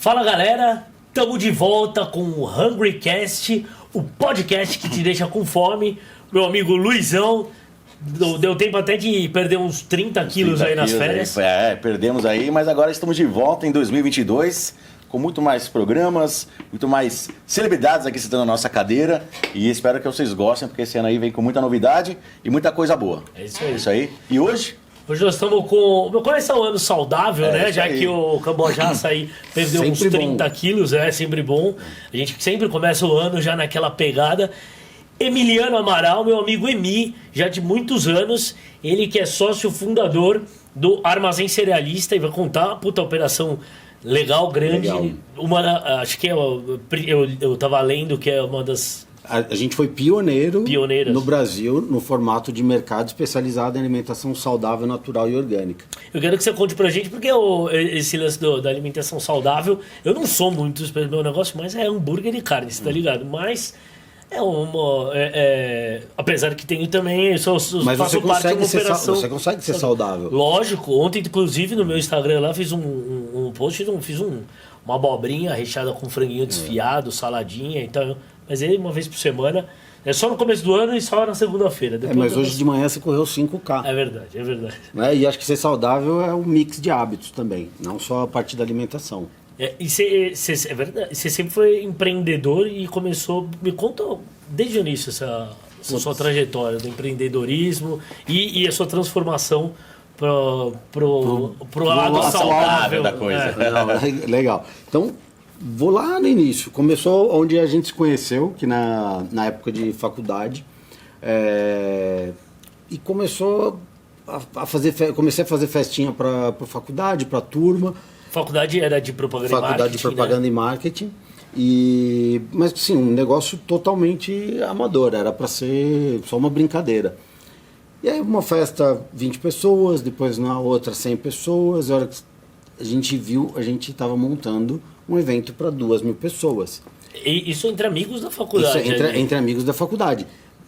Fala galera, estamos de volta com o HungryCast, o podcast que te deixa com fome. Meu amigo Luizão, deu tempo até de perder uns 30 quilos 30 aí nas quilos férias. aí, perdemos aí, mas agora estamos de volta em 2022 com muito mais programas, muito mais celebridades aqui sentando na nossa cadeira e espero que vocês gostem, porque esse ano aí vem com muita novidade e muita coisa boa. É isso aí. Isso aí. E hoje? Hoje nós estamos com... Começa o ano saudável, né? isso Já aí. que o Cambojaça aí perdeu uns Sempre 30 quilos, é sempre bom. A gente sempre começa o ano já naquela pegada. Emiliano Amaral, meu amigo Emi, já de muitos anos, ele que é sócio fundador do Armazém Cerealista e vai contar uma puta operação legal, grande. Legal. Acho que eu tava lendo que é uma das... A gente foi pioneiras Pioneiras. no Brasil no formato de mercado especializado em alimentação saudável, natural e orgânica. Eu quero que você conte pra gente, porque esse lance da alimentação saudável, eu não sou muito do meu negócio, mas é hambúrguer e carne, você tá ligado? Mas é uma... apesar que tenho também, Mas faço parte de uma operação... você consegue ser saudável. Lógico, ontem inclusive no meu Instagram lá fiz um post, fiz uma abobrinha recheada com franguinho desfiado, saladinha, então... Mas aí uma vez por semana, é só no começo do ano e só na segunda-feira. Mas hoje de manhã você correu 5K. É verdade, é verdade. Né? E acho que ser saudável é um mix de hábitos também, não só a parte da alimentação. E é verdade, você sempre foi empreendedor e começou... Me conta desde o início essa sua trajetória do empreendedorismo e a sua transformação pro lado saudável da coisa. Não, legal. Então, vou lá no início. Começou onde a gente se conheceu, que na época de faculdade. E começou a fazer... Comecei a fazer festinha para faculdade, para turma. Faculdade era de propaganda Faculdade e marketing, de propaganda, né? E marketing. Mas sim, um negócio totalmente amador. Era para ser só uma brincadeira. E aí uma festa, 20 pessoas. Depois na outra, 100 pessoas. A hora que a gente viu, a gente estava montando um evento para 2.000 pessoas. E isso entre amigos da faculdade? Isso, entre amigos da faculdade.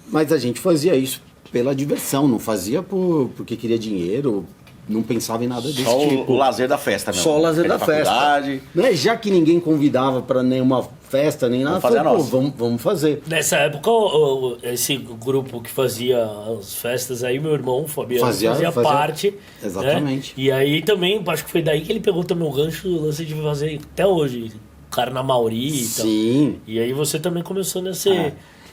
Mas a gente fazia isso pela diversão, não fazia porque queria dinheiro, não pensava em nada desse Só tipo. o lazer da festa mesmo. Só o lazer da festa. Né? Já que ninguém convidava para nenhuma festa, nem nada, Vamos fazer a nossa. Vamos fazer. Nessa época, esse grupo que fazia as festas aí, meu irmão, Fabiano, fazia parte. Exatamente. Né? E aí também, acho que foi daí que ele pegou também o gancho do lance de fazer até hoje, Carnamauri e tal. Sim. E aí você também começou nesse...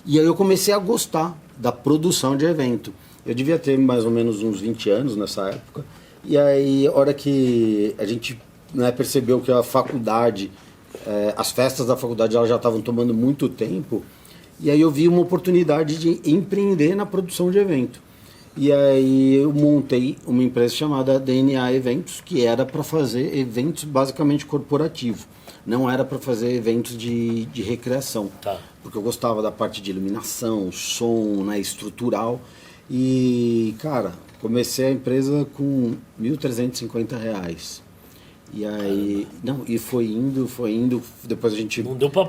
E aí eu comecei a gostar da produção de evento. Eu devia ter mais ou menos uns 20 anos nessa época. E aí, a hora que a gente percebeu que a faculdade, as festas da faculdade elas já estavam tomando muito tempo, e aí eu vi uma oportunidade de empreender na produção de evento. E aí eu montei uma empresa chamada DNA Eventos, que era para fazer eventos basicamente corporativos. Não era para fazer eventos de recreação. Tá. Porque eu gostava da parte de iluminação, som, estrutural. E, cara, comecei a empresa com R$ 1.350. E aí... Não, e foi indo. Depois a gente... Não deu pra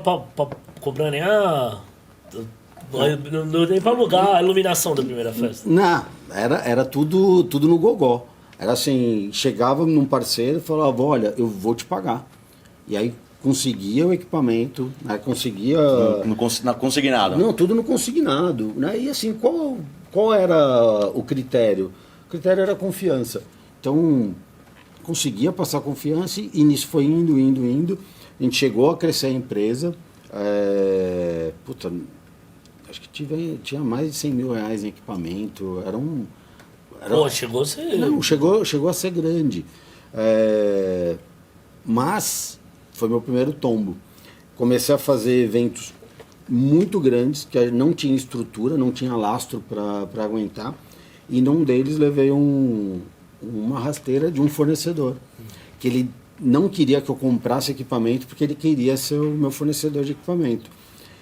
comprar nem Não deu nem pra alugar a iluminação da primeira festa. Não, era tudo no gogó. Era assim, chegava num parceiro e falava, olha, eu vou te pagar. E aí conseguia o equipamento, conseguia... Não consignado. Não, tudo no consignado. Né? E assim, qual era o critério? O critério era a confiança. Então, conseguia passar confiança e nisso foi indo. A gente chegou a crescer a empresa. Acho que tinha mais de R$100 mil em equipamento. Pô, chegou a ser... Não, chegou a ser grande. Mas foi meu primeiro tombo. Comecei a fazer eventos muito grandes, que não tinha estrutura, não tinha lastro para aguentar. E num deles levei uma rasteira de um fornecedor. Que ele não queria que eu comprasse equipamento, porque ele queria ser o meu fornecedor de equipamento.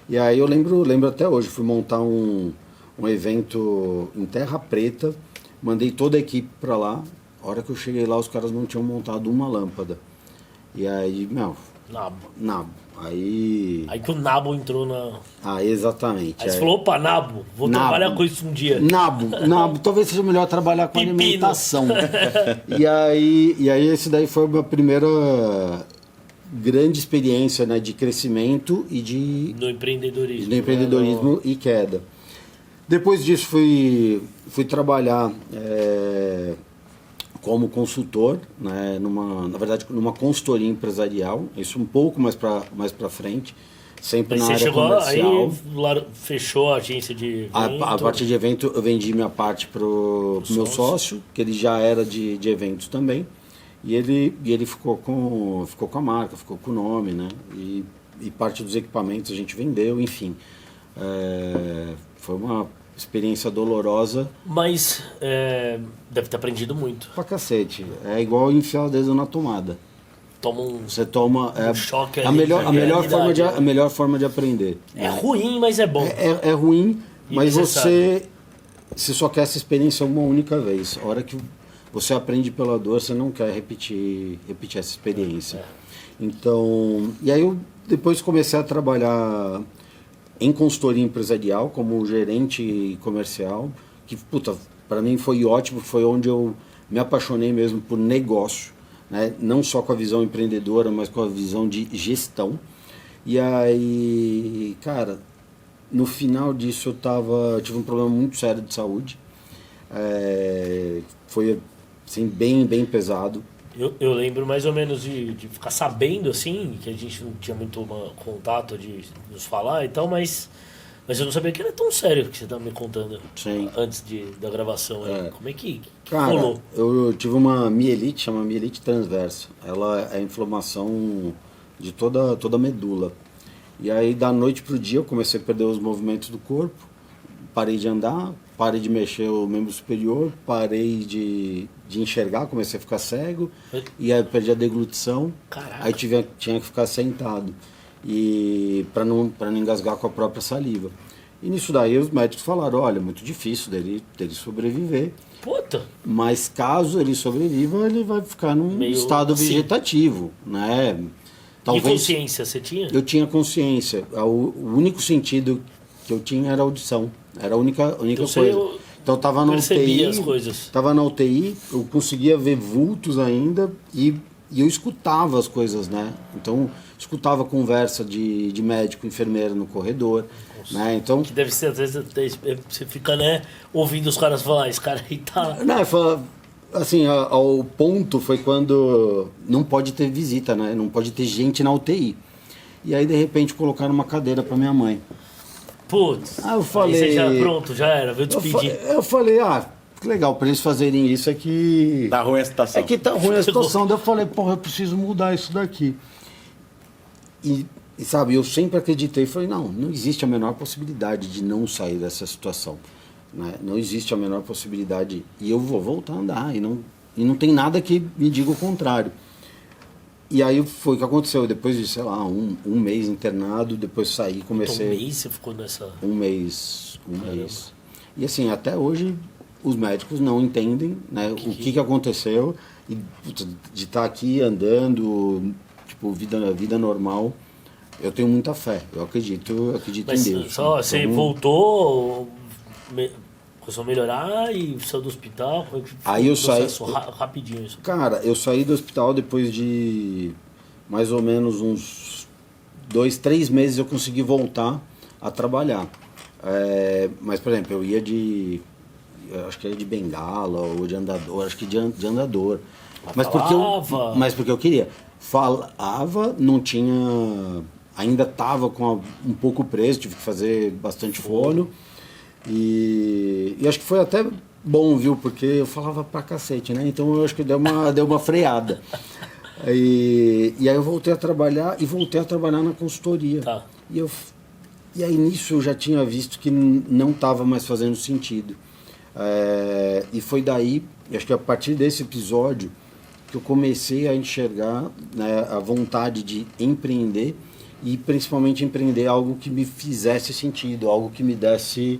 E aí eu lembro até hoje, fui montar um evento em Terra Preta, mandei toda a equipe para lá. A hora que eu cheguei lá, os caras não tinham montado uma lâmpada. E aí, Nabo. Aí que o Nabo entrou na... exatamente. Aí você falou, opa, Nabo, vou trabalhar com isso um dia. Nabo, talvez seja melhor trabalhar com Pepino. Alimentação. E aí esse daí foi a minha primeira grande experiência, né, de crescimento e de No empreendedorismo. no empreendedorismo e queda. Depois disso fui trabalhar como consultor, né, na verdade numa consultoria empresarial, isso um pouco mais para frente, sempre na Você área chegou comercial. aí, fechou a agência de evento. A partir de evento eu vendi minha parte pro meu sócio, que ele já era de eventos também, e ele ficou com a marca, ficou com o nome, né? E parte dos equipamentos a gente vendeu, enfim. Foi uma experiência dolorosa. Mas deve ter aprendido muito. Pra cacete. É igual enfiar o dedo na tomada. Toma um Você toma choque a ali, melhor realidade, a melhor forma de aprender. É ruim, mas é bom. É ruim, E mas necessário. você só quer essa experiência uma única vez. A hora que você aprende pela dor, você não quer repetir essa experiência. Então, e aí eu depois comecei a trabalhar em consultoria empresarial como gerente comercial, que puta, para mim foi ótimo, foi onde eu me apaixonei mesmo por negócio, né? Não só com a visão empreendedora, mas com a visão de gestão. E aí, cara, no final disso eu tive um problema muito sério de saúde. Foi assim, bem pesado. Eu lembro mais ou menos de ficar sabendo, assim, que a gente não tinha muito contato de nos falar e tal, mas eu não sabia que era tão sério que você estava me contando. Sim. Antes da gravação aí. Como é que Cara, rolou? eu tive uma mielite, chama mielite transversa. Ela é inflamação de toda a medula. E aí, da noite pro dia, eu comecei a perder os movimentos do corpo, parei de andar, parei de mexer o membro superior, parei de enxergar, comecei a ficar cego, e aí perdi a deglutição. Caraca. Aí tinha que ficar sentado, e para não engasgar com a própria saliva. E nisso daí os médicos falaram, olha, muito difícil dele sobreviver, Puta! mas caso ele sobreviva, ele vai ficar num Meio estado assim. vegetativo, né? E consciência, você tinha? Eu tinha consciência. O único sentido que eu tinha era a audição. Era a única Você coisa. Então eu tava na percebia UTI. as coisas. Tava na UTI, eu conseguia ver vultos ainda e eu escutava as coisas, né? Então, escutava conversa de médico, enfermeira no corredor, né? Então, Que deve ser, às vezes, você fica, né, ouvindo os caras falar, esse cara aí tá... não, assim, o ponto foi quando não pode ter visita, né? Não pode ter gente na UTI. E aí, de repente, colocaram uma cadeira para minha mãe. Putz, Ah, eu falei... aí você já, pronto, já era, veio despedir. Eu falei, que legal, para eles fazerem isso é que... Tá ruim a situação. É que tá ruim a situação. Daí eu falei, porra, eu preciso mudar isso daqui. E sabe, eu sempre acreditei, falei, não existe a menor possibilidade de não sair dessa situação. Né? Não existe a menor possibilidade. E eu vou voltar a andar. E não tem nada que me diga o contrário. E aí foi o que aconteceu. Depois de, sei lá, um mês internado, depois saí, comecei... Então, um mês você ficou nessa... Um mês. E assim, até hoje os médicos não entendem, né, o que aconteceu. E putz, de estar aqui andando, tipo, vida normal, eu tenho muita fé. Eu acredito Mas em Deus. só, você voltou, começou a melhorar e saiu do hospital? Foi Aí eu um saí... processo rapidinho isso. Cara, eu saí do hospital depois de mais ou menos uns 2, 3 meses eu consegui voltar a trabalhar. Mas, por exemplo, eu acho que era de bengala ou de andador, acho que de andador. Mas porque eu queria. Falava, não tinha... Ainda estava um pouco preso, tive que fazer bastante fono. E acho que foi até bom, viu? Porque eu falava pra cacete, né? Então eu acho que deu uma freada. E aí eu voltei a trabalhar na consultoria. Tá. E aí nisso eu já tinha visto que não estava mais fazendo sentido. E foi daí, acho que a partir desse episódio, que eu comecei a enxergar, né, a vontade de empreender e principalmente empreender algo que me fizesse sentido, algo que me desse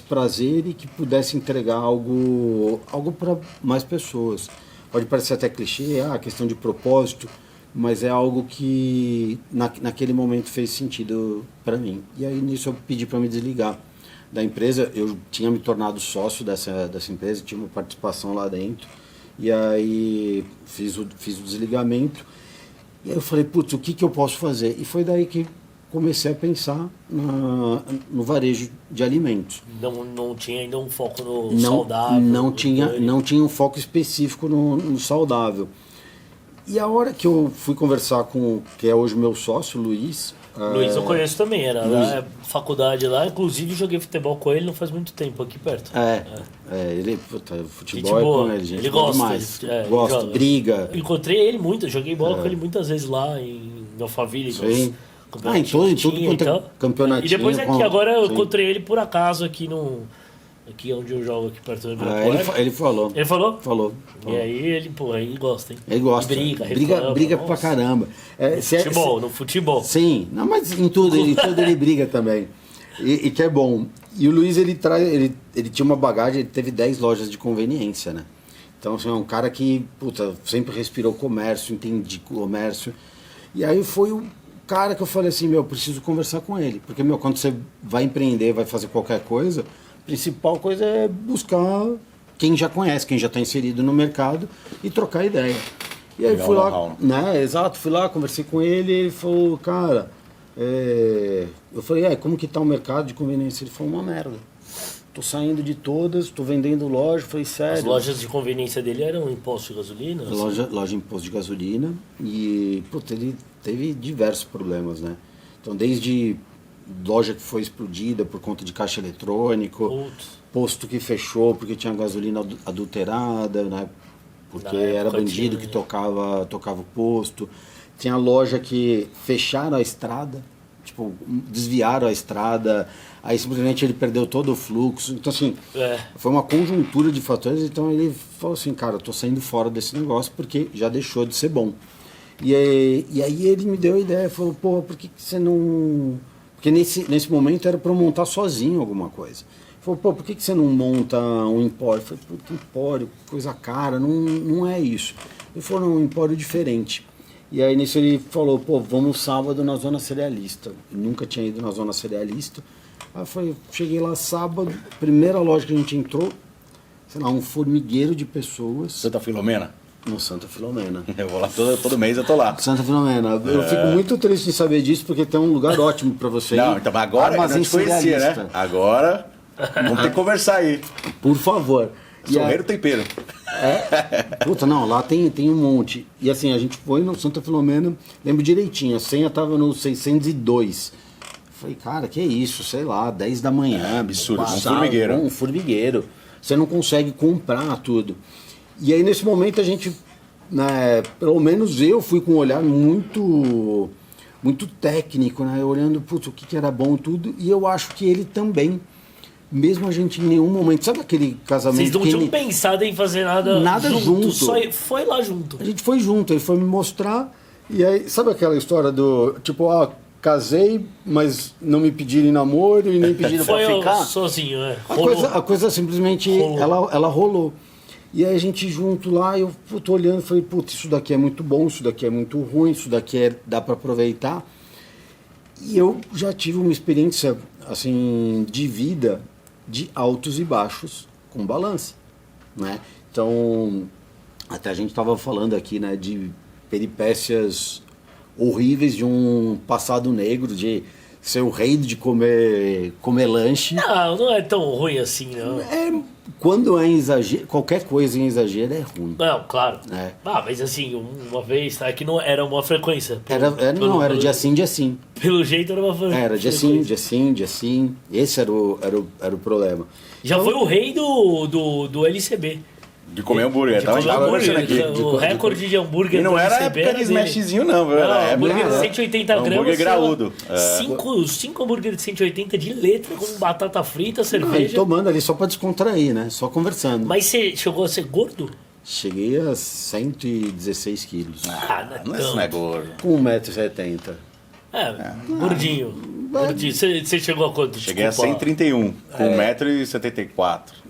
prazer e que pudesse entregar algo para mais pessoas. Pode parecer até clichê, a questão de propósito, mas é algo que naquele momento fez sentido para mim. E aí nisso eu pedi para me desligar da empresa. Eu tinha me tornado sócio dessa empresa, tinha uma participação lá dentro. E aí fiz o desligamento. E aí eu falei, putz, o que eu posso fazer? E foi daí que comecei a pensar no varejo de alimentos. Não tinha ainda um foco no saudável? Não tinha um foco específico no saudável. E a hora que eu fui conversar com, que é hoje meu sócio, Luiz... Luiz eu conheço também, era lá, faculdade lá, inclusive joguei futebol com ele não faz muito tempo, aqui perto. Ele, futebol gente é boa, com ele, gente. ele gosta. Demais. Ele gosta, joga. briga. Encontrei ele muito, joguei bola com ele muitas vezes lá em Alphaville. Sim. Em tudo quanto é campeonatinho. E depois aqui, agora eu sim. encontrei ele por acaso aqui onde eu jogo, aqui perto do ele falou. Ele falou? Falou. E aí ele gosta, hein? Ele gosta. E briga pra caramba. No futebol. Sim, não, mas em tudo ele briga também. E que é bom. E o Luiz, ele tinha uma bagagem, ele teve 10 lojas de conveniência, né? Então, assim, é um cara que, sempre respirou comércio, entendi comércio. E aí foi o cara que eu falei assim, preciso conversar com ele. Porque, quando você vai empreender, vai fazer qualquer coisa, a principal coisa é buscar quem já conhece, quem já está inserido no mercado e trocar ideia. E aí fui lá, né? Exato, fui lá, conversei com ele falou, cara, eu falei, como que tá o mercado de conveniência? Ele falou, uma merda. Tô saindo de todas, tô vendendo loja, falei, sério. As lojas de conveniência dele eram imposto de gasolina? Loja de imposto de gasolina e, ele teve diversos problemas, né? Então, desde loja que foi explodida por conta de caixa eletrônico, posto que fechou porque tinha gasolina adulterada, né? Porque era bandido que tocava o posto. Tinha loja que fecharam a estrada, desviaram a estrada, aí simplesmente ele perdeu todo o fluxo. Então, assim, foi uma conjuntura de fatores. Então, ele falou assim, cara, eu tô saindo fora desse negócio porque já deixou de ser bom. E aí ele me deu a ideia, falou, por que você não... Porque nesse momento era para eu montar sozinho alguma coisa. Ele falou, por que você não monta um empório? Eu falei, empório, coisa cara, não é isso. Ele falou, não, um empório diferente. E aí nisso ele falou, vamos sábado na Zona Cerealista. Eu nunca tinha ido na Zona Cerealista. Aí cheguei lá sábado, primeira loja que a gente entrou, um formigueiro de pessoas. Santa Filomena? No Santa Filomena. Eu vou lá todo mês, eu tô lá. Santa Filomena. Eu fico muito triste em saber disso, porque tem um lugar ótimo para você ir. Não, então agora eu não te conhecia, né? Agora, vamos ter que conversar aí. Por favor. Sorreiro tempero. Lá tem um monte. E assim, a gente foi no Santa Filomena, lembro direitinho, a senha tava no 602. Falei, cara, que isso, sei lá, 10 da manhã. Absurdo, um formigueiro. Um formigueiro. Você não consegue comprar tudo. E aí, nesse momento, a gente, né, pelo menos eu fui com um olhar muito técnico, né, olhando, o que era bom tudo, e eu acho que ele também, mesmo a gente em nenhum momento, sabe aquele casamento... Vocês não tinham pensado em fazer nada junto. Só foi lá junto. A gente foi junto, ele foi me mostrar, e aí, sabe aquela história do, casei, mas não me pediram em namoro e nem pediram pra ficar? Foi sozinho, A coisa simplesmente, ela rolou. E aí a gente junto lá, eu tô olhando e falei, isso daqui é muito bom, isso daqui é muito ruim, isso daqui dá para aproveitar. E eu já tive uma experiência, assim, de vida, de altos e baixos, com balança, né? Então, até a gente estava falando aqui, né, de peripécias horríveis de um passado negro, de ser o rei de comer lanche. Não é tão ruim assim, não. Quando é em exagero, qualquer coisa em exagero é ruim. Não, claro. Mas assim, uma vez, que não era uma frequência. Era dia sim, dia sim. Pelo jeito era uma frequência. Era dia sim, dia sim. Esse era o problema. Já foi o rei do LCB. De comer hambúrguer. O recorde de hambúrguer. E não era época de smashzinho, não. Era hambúrguer de 180 gramas. Hambúrguer graúdo. 5 hambúrgueres de 180 de letra, com batata frita, cerveja. Tomando ali só pra descontrair, né? Só conversando. Mas você chegou a ser gordo? Cheguei a 116 quilos. Não é gordo. Com 1,70 m. Gordinho. Você chegou a quanto? Cheguei a 131, com 1,74 m.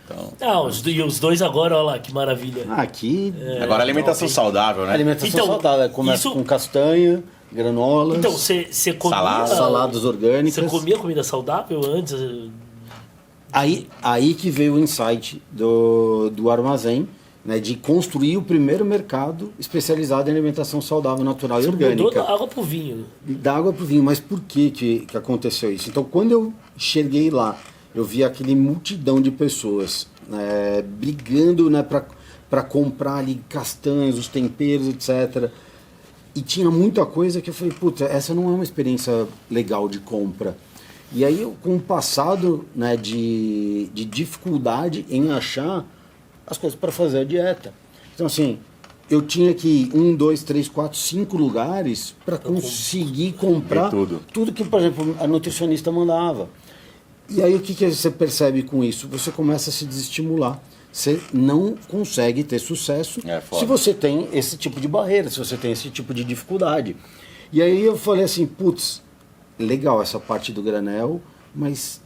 Então... e os dois agora, olha lá, que maravilha. Aqui... Agora alimentação saudável, né? Alimentação saudável, começa com castanha, granolas... Então, você comia... Saladas orgânicas... Você comia comida saudável antes? Aí que veio o insight do armazém. né, de construir o primeiro mercado especializado em alimentação saudável, natural e orgânica. Mudou da água pro vinho. Da água para o vinho, mas por que aconteceu isso? Então, quando eu cheguei lá, eu vi aquele multidão de pessoas brigando, né, para comprar ali castanhas, os temperos, etc. E tinha muita coisa que eu falei, puta, essa não é uma experiência legal de compra. E aí, com o passado, né, de dificuldade em achar as coisas para fazer a dieta. Então, assim, eu tinha que ir 1, 2, 3, 4, 5 lugares para conseguir comprar tudo que, por exemplo, a nutricionista mandava. E aí, o que você percebe com isso? Você começa a se desestimular. Você não consegue ter sucesso se você tem esse tipo de barreira, se você tem esse tipo de dificuldade. E aí eu falei assim, putz, legal essa parte do granel, mas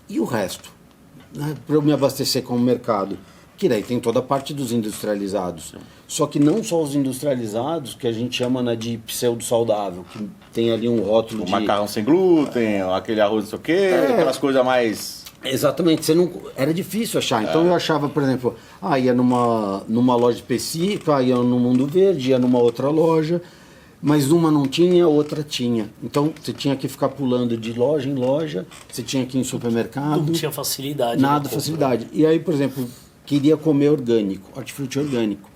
e o resto? Né? Para eu me abastecer com o mercado. Que daí tem toda a parte dos industrializados. Só que não só os industrializados, que a gente chama, né, de pseudo-saudável, que tem ali um rótulo o macarrão sem glúten, aquele arroz não sei o quê, aquelas coisas mais... Exatamente, era difícil achar. Então eu achava, por exemplo, ia numa loja específica, ia no Mundo Verde, ia numa outra loja, mas uma não tinha, outra tinha. Então você tinha que ficar pulando de loja em loja, você tinha que ir em supermercado. Não tinha facilidade. Nada facilidade. E aí, por exemplo, queria comer orgânico, hortifruti orgânico.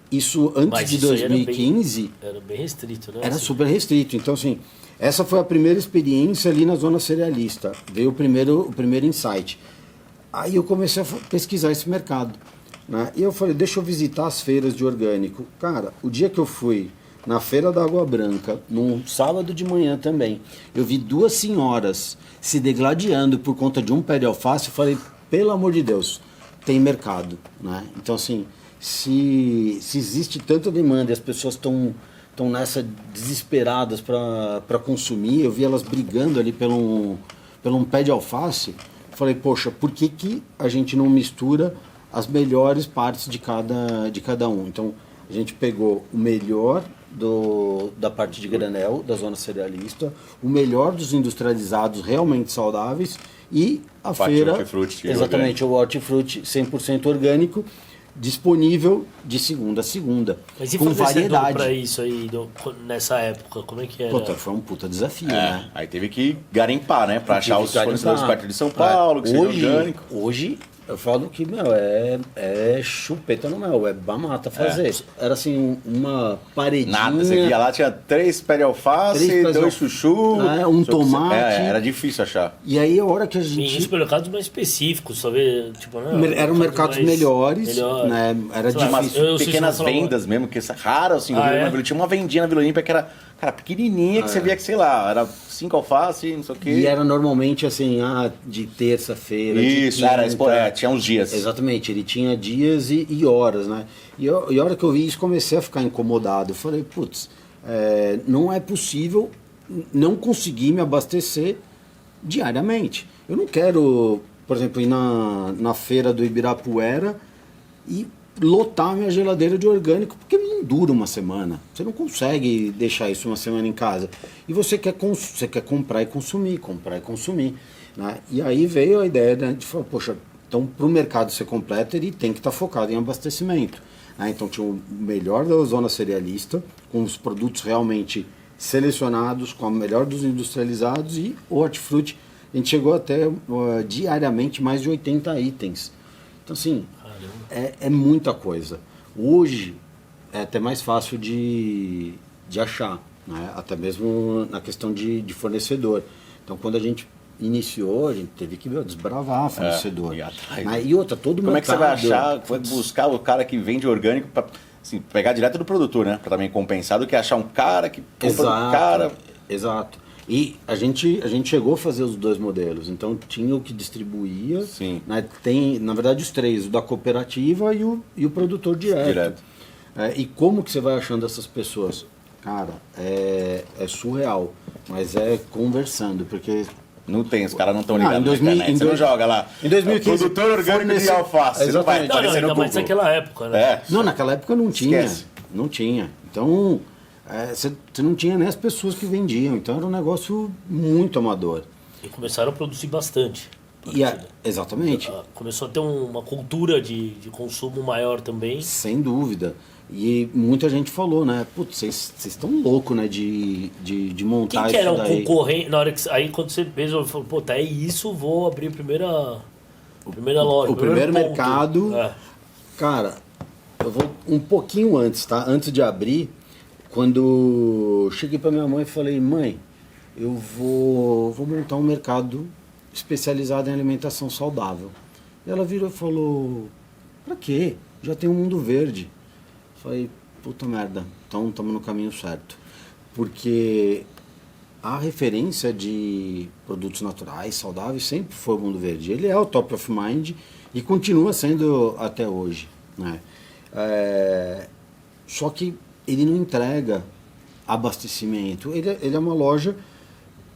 Isso antes de 2015... Era bem restrito, né? Era super restrito. Então, assim, essa foi a primeira experiência ali na zona cerealista. Veio o primeiro insight. Aí eu comecei a pesquisar esse mercado, né? E eu falei, deixa eu visitar as feiras de orgânico. Cara, o dia que eu fui na Feira da Água Branca, num sábado de manhã também, eu vi 2 senhoras se degladiando por conta de um pé de alface. Eu falei, pelo amor de Deus, tem mercado, né? Então, assim, se existe tanta demanda e as pessoas estão nessa desesperadas para consumir, eu vi elas brigando ali pelo um pé de alface. Falei, poxa, por que a gente não mistura as melhores partes de cada um? Então, a gente pegou o melhor da parte de granel, da zona cerealista, o melhor dos industrializados realmente saudáveis e a feira, exatamente, o hortifruti 100% orgânico, disponível de segunda a segunda. Mas e com variedade para isso aí nessa época, como é que era? Puta, foi um puta desafio, né? Aí teve que garimpar, né? Para achar os fornecedores perto de São Paulo, que seja orgânico. Hoje, eu falo que, é chupeta no mel, é mamata fazer. Era assim, uma paredinha... Nada, você via lá, tinha 3 pés de alface, 2 chuchu... um tomate... era difícil achar. E aí, a hora que a gente... Em supermercados mais específicos, só ver, tipo... eram mercados melhores, né? Era difícil. Pequenas vendas mesmo, que é raro, assim, tinha uma vendinha na Vila Olímpia que era, cara, pequenininha, que você via que, sei lá, era 5 alface, não sei o quê. E era normalmente, assim, de terça-feira, isso, de quinta, tinha uns dias. Exatamente, ele tinha dias e horas, né? E a hora que eu vi isso, comecei a ficar incomodado. Eu falei, putz, não é possível não conseguir me abastecer diariamente. Eu não quero, por exemplo, ir na feira do Ibirapuera e lotar minha geladeira de orgânico, porque não dura uma semana. Você não consegue deixar isso uma semana em casa. E você quer comprar e consumir, né? E aí veio a ideia, né, de falar, poxa, então para o mercado ser completo, ele tem que estar focado em abastecimento. Né? Então tinha o melhor da zona cerealista, com os produtos realmente selecionados, com o melhor dos industrializados, e o hortifruti. A gente chegou até diariamente mais de 80 itens. Então, assim, é muita coisa. Hoje é até mais fácil de achar, né? Até mesmo na questão de fornecedor. Então, quando a gente iniciou, a gente teve que desbravar fornecedor. E outra, todo mundo. Como é que você vai achar, vai buscar o cara que vende orgânico para assim, pegar direto do produtor, né? Para também compensar do que achar um cara que compra do cara. Exato. E a gente chegou a fazer os 2 modelos. Então tinha o que distribuía. Sim. Né? Tem, na verdade, os 3, o da cooperativa e o produtor direto. E como que você vai achando essas pessoas? Cara, é surreal. Mas é conversando, porque... Não tem, os caras não estão ligados na internet. Você não joga lá. Em 2015, produtor orgânico de alface. Não, ainda mais naquela época, né? Não, naquela época não tinha. Esquece. Não tinha. Então... você não tinha nem as pessoas que vendiam, então era um negócio muito amador. E começaram a produzir bastante. Exatamente. Começou a ter uma cultura de consumo maior também. Sem dúvida. E muita gente falou, né? Putz, vocês estão loucos, né? De montar Quem que isso era o daí. concorrente? Na hora que, aí quando você pensou, falou, pô, tá, é isso, vou abrir a primeira loja. O primeiro ponto. mercado. Cara, eu vou um pouquinho antes, tá? Antes de abrir, quando eu cheguei pra minha mãe e falei, mãe, eu vou montar um mercado especializado em alimentação saudável. E ela virou e falou, pra quê? Já tem um Mundo Verde. Falei, puta merda, então estamos no caminho certo. Porque a referência de produtos naturais, saudáveis, sempre foi o Mundo Verde. Ele é o top of mind e continua sendo até hoje, né? Só que ele não entrega abastecimento. Ele é uma loja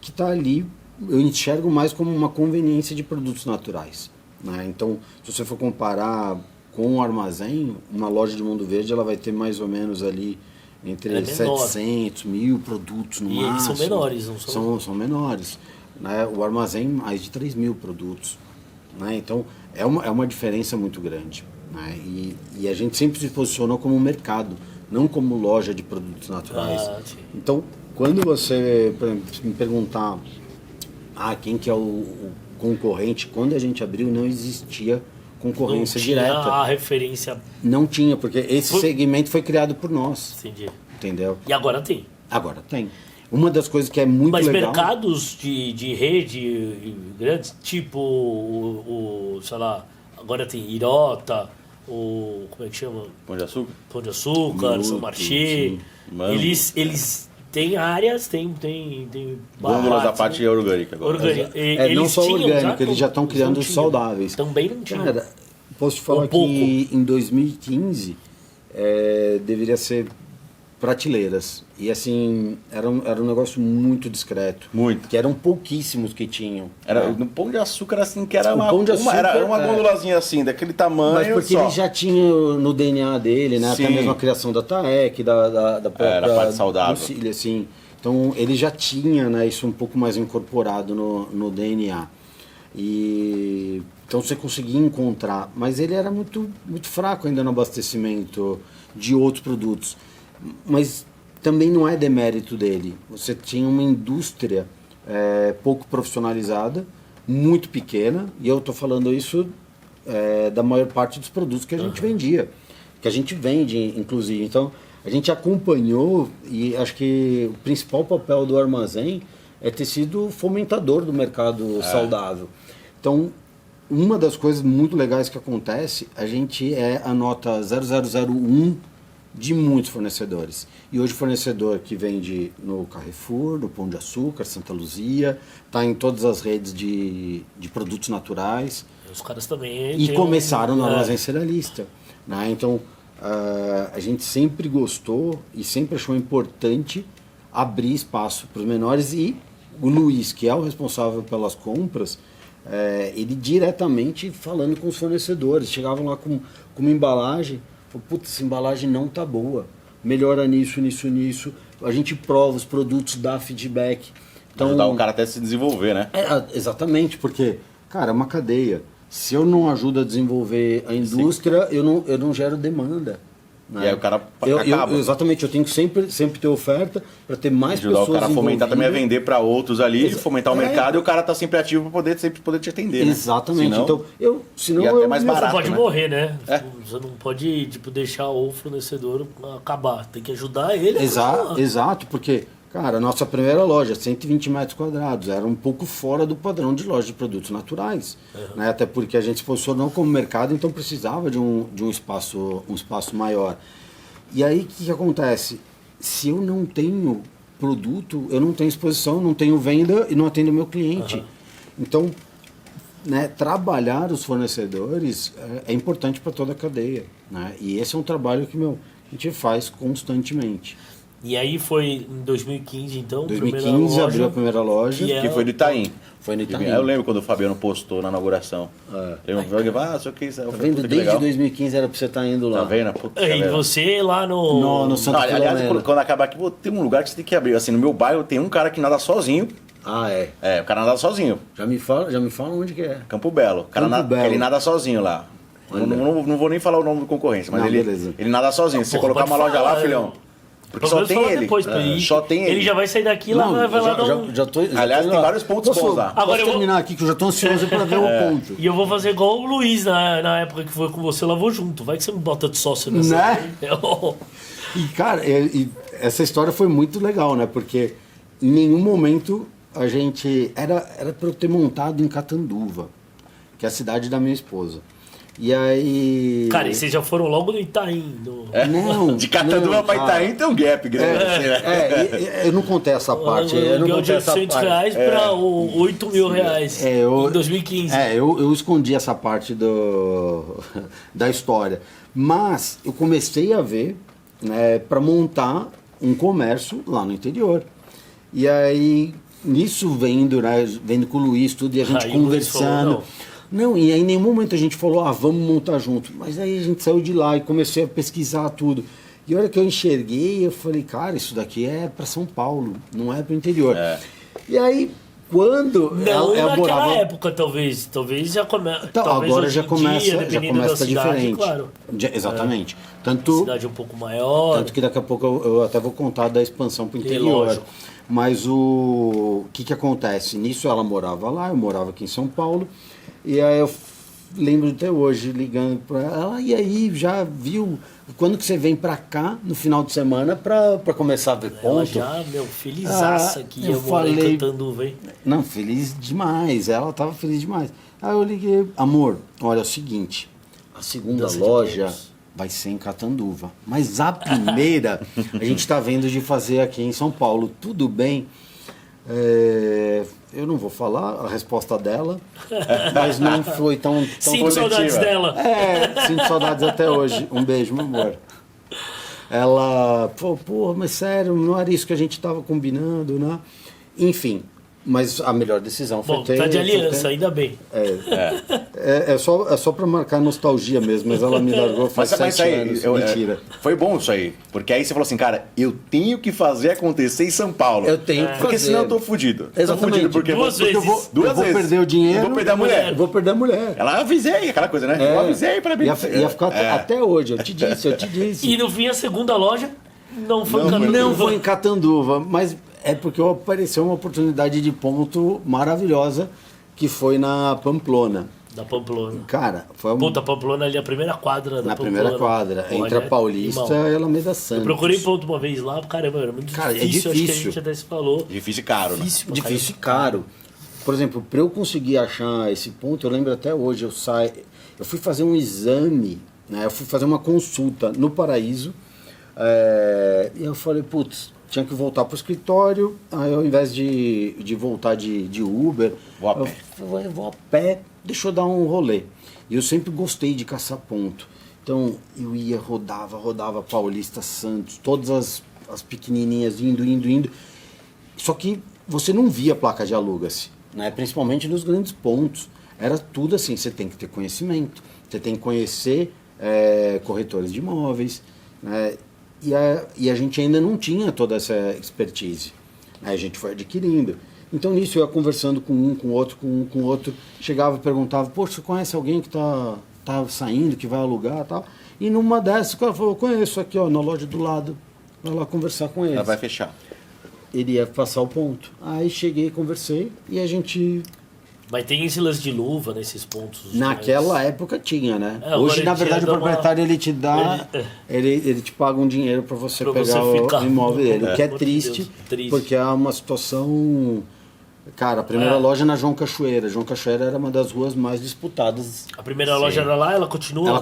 que está ali, eu enxergo mais como uma conveniência de produtos naturais, né? Então, se você for comparar com o armazém, uma loja de Mundo Verde ela vai ter mais ou menos ali entre 700, 1000 produtos no máximo. E eles são menores, não são? São menores, né? O armazém mais de 3.000 produtos, né? Então é uma diferença muito grande, né? E a gente sempre se posicionou como um mercado, não como loja de produtos naturais. Então, quando você me perguntar quem que é o concorrente, quando a gente abriu não existia concorrência direta. A referência. Não tinha, porque esse segmento foi criado por nós. Entendi. Entendeu? E agora tem. Agora tem. Uma das coisas que é muito Mas legal... mercados de rede grandes, tipo sei lá, agora tem Irota, como é que chama? Pão de Açúcar? Pão de Açúcar, Minuto, São Marché. Mano. Eles têm áreas, tem Gôndolas da parte orgânica agora. não só orgânico, eles já estão criando os saudáveis. Também não tinha. Cara, posso te falar que em 2015 deveria ser prateleiras. E assim, era um negócio muito discreto. Muito. Que eram pouquíssimos que tinham. No Pão de Açúcar, assim, que era Pão de Açúcar, era uma gôndolazinha assim, daquele tamanho. Mas porque só. ele já tinha no DNA dele, né? Sim. Até mesmo a criação da TAEC, da própria... Era a parte saudável. Lucília, assim. Então, ele já tinha, né, isso um pouco mais incorporado no DNA. E... Então, você conseguia encontrar. Mas ele era muito, muito fraco ainda no abastecimento de outros produtos. Mas também não é demérito dele. Você tinha uma indústria pouco profissionalizada, muito pequena, e eu estou falando isso da maior parte dos produtos que a gente vendia, que a gente vende, inclusive. Então, a gente acompanhou, e acho que o principal papel do armazém é ter sido fomentador do mercado saudável. Então, uma das coisas muito legais que acontece, a gente é a nota 0001 de muitos fornecedores. E hoje o fornecedor que vende no Carrefour, no Pão de Açúcar, Santa Luzia, está em todas as redes de produtos naturais. Os caras também... E começaram no armazém cerealista, né? Então, a gente sempre gostou e sempre achou importante abrir espaço para os menores. E o Luiz, que é o responsável pelas compras, ele diretamente falando com os fornecedores. Chegavam lá com uma embalagem, falou, putz, essa embalagem não tá boa, melhora nisso. A gente prova os produtos, dá feedback. Então, ajudar o cara até a se desenvolver, né? Exatamente, porque, cara, é uma cadeia. Se eu não ajudo a desenvolver a indústria, eu não gero demanda. Né? E aí o cara acaba. Exatamente, eu tenho que sempre ter oferta para ter mais ajudar pessoas o cara a fomentar também a vender para outros ali, fomentar o mercado, e o cara tá sempre ativo para sempre poder te atender, né? Exatamente. Senão, então, senão e até mais Você barato, pode né? morrer, né? Você não pode deixar o fornecedor acabar. Tem que ajudar ele a continuar. Exato, porque, cara, a nossa primeira loja, 120 metros quadrados, era um pouco fora do padrão de loja de produtos naturais. Né? Até porque a gente se posicionou como mercado, então precisava de um espaço maior. E aí, o que acontece? Se eu não tenho produto, eu não tenho exposição, não tenho venda e não atendo o meu cliente. Então, né, trabalhar os fornecedores é importante para toda a cadeia. Né? E esse é um trabalho que a gente faz constantemente. E aí foi em 2015, então, 2015 abriu a primeira loja. Que foi do Itaim. Foi no Itaim. Eu lembro quando o Fabiano postou na inauguração. Eu sei o que isso. Tá vendo? Desde 2015 era pra você estar indo lá. Tá vendo? Puta, E você lá no Santa Filomena. Aliás, quando acabar aqui, tem um lugar que você tem que abrir. Assim, no meu bairro tem um cara que nada sozinho, Ah, é. É, o cara nada sozinho. Já me fala onde que é. Campo Belo. O cara Campo Belo. Ele nada sozinho lá. Não vou nem falar o nome do concorrência, mas Não, ele, beleza. ele nada sozinho. Se você Porra, colocar uma pode loja lá, falar, filhão. Porque Pelo só menos tem fala ele. depois pra ele. Só tem ele. Ele já vai sair daqui lá, vai lá dar um... já tô Aliás, tem lá. vários pontos bons lá. Posso Agora eu vou- terminar aqui, que eu já tô ansioso pra ver o ponto. E eu vou fazer igual o Luiz na época que foi com você, lavou junto. Vai que você me bota de sócio nessa. Né? Eu- E, cara, essa história foi muito legal, né? Porque em nenhum momento a gente... Era pra eu ter montado em Catanduva, que é a cidade da minha esposa. E aí... Cara, e vocês já foram logo no Itaim. Não, De Catanduva não, pra cara. Itaim tem um gap grande. assim, né? Eu não contei essa parte. Eu não Ganhou de contei essa 800 parte. reais pra 8 mil reais em 2015. Eu escondi essa parte da história. Mas eu comecei a ver, né, para montar um comércio lá no interior. E aí, nisso vendo com o Luiz tudo, e a gente Aí o Luiz conversando. falou, Não, e aí em nenhum momento a gente falou, vamos montar junto. Mas aí a gente saiu de lá e comecei a pesquisar tudo. E a hora que eu enxerguei, eu falei, cara, isso daqui é para São Paulo, não é para o interior. E aí, quando Não eu naquela morava... época, talvez. Talvez já começa. Então, agora já começa, dependendo já começa da a estar cidade, diferente. claro. Exatamente. Tanto, Cidade um pouco maior. tanto que daqui a pouco eu até vou contar da expansão para o interior. lógico. Mas o que acontece? Nisso ela morava lá, eu morava aqui em São Paulo. E aí eu lembro até hoje ligando para ela, e aí já viu quando que você vem para cá no final de semana para começar a ver Ela ponto? já, felizaça que ia eu morar em falei- Catanduva, hein? Não, feliz demais. Ela tava feliz demais. Aí eu liguei, amor, olha é o seguinte, a segunda Dança de loja pontos. vai ser em Catanduva, mas a primeira a gente tá vendo de fazer aqui em São Paulo. Tudo bem? Eu não vou falar a resposta dela, mas não foi tão Sinto positiva. saudades dela. sinto saudades até hoje. Um beijo, meu amor. Ela falou, pô, mas sério, não era isso que a gente tava combinando, né? Enfim, mas a melhor decisão foi Bom, ter... tá de foi aliança, ter- ainda bem. É só pra marcar nostalgia mesmo, mas ela me largou faz Mas 7 anos. Mentira. foi bom isso aí. Porque aí você falou assim, cara, eu tenho que fazer acontecer em São Paulo. Eu tenho que Porque fazer. senão eu tô fudido. Tô Exatamente. fudido porque, Duas porque eu vou, vezes. duas eu vou vezes. perder o dinheiro. Eu vou perder a mulher. Eu vou perder a mulher. Ela avisei, aquela coisa, né? Eu avisei pra mim. Ia ficar até hoje, eu te disse. E no fim, a segunda loja não foi Não, Catanduva. Não foi em Catanduva, mas é porque apareceu uma oportunidade de ponto maravilhosa que foi na Pamplona. Da Pamplona. Cara, foi Puta, Pamplona ali, a primeira quadra da na Pamplona. primeira quadra, Porra, entre a né? Paulista Irmão, e a Alameda Santos. eu procurei ponto uma vez lá, caramba, era muito Cara, é difícil. Acho que a difícil. gente até se falou. Difícil e caro, né? Difícil, pra Difícil e caramba. caro. Por exemplo, para eu conseguir achar esse ponto, eu lembro até hoje, eu fui fazer um exame, né? Eu fui fazer uma consulta no Paraíso, e eu falei, putz, tinha que voltar pro escritório, aí ao invés de voltar de Uber, Vou a pé. eu vou a pé, deixa eu dar um rolê. E eu sempre gostei de caçar ponto. Então eu ia, rodava Paulista, Santos, todas as pequenininhas indo. Só que você não via placa de aluga-se, né? Principalmente nos grandes pontos. Era tudo assim, você tem que ter conhecimento, você tem que conhecer corretores de imóveis, né? E a gente ainda não tinha toda essa expertise, né? A gente foi adquirindo. Então nisso eu ia conversando com um, com outro, chegava e perguntava, poxa, você conhece alguém que tá saindo, que vai alugar e tal? E numa dessas o cara falou, conheço aqui, ó, na loja do lado, vai lá conversar com eles. Ela vai fechar. Ele ia passar o ponto. Aí cheguei, conversei e a gente... Mas tem esse lance de luva nesses pontos. Naquela época tinha, né? agora Hoje, na ele verdade, tinha o proprietário ele te dá... Ele te paga um dinheiro para você Pra pegar você ficar. o imóvel dele. O que é Pelo amor de triste, Deus, triste. porque é uma situação... Cara, a primeira loja na João Cachoeira. João Cachoeira era uma das ruas mais disputadas. A primeira loja era lá, ela continua. Ela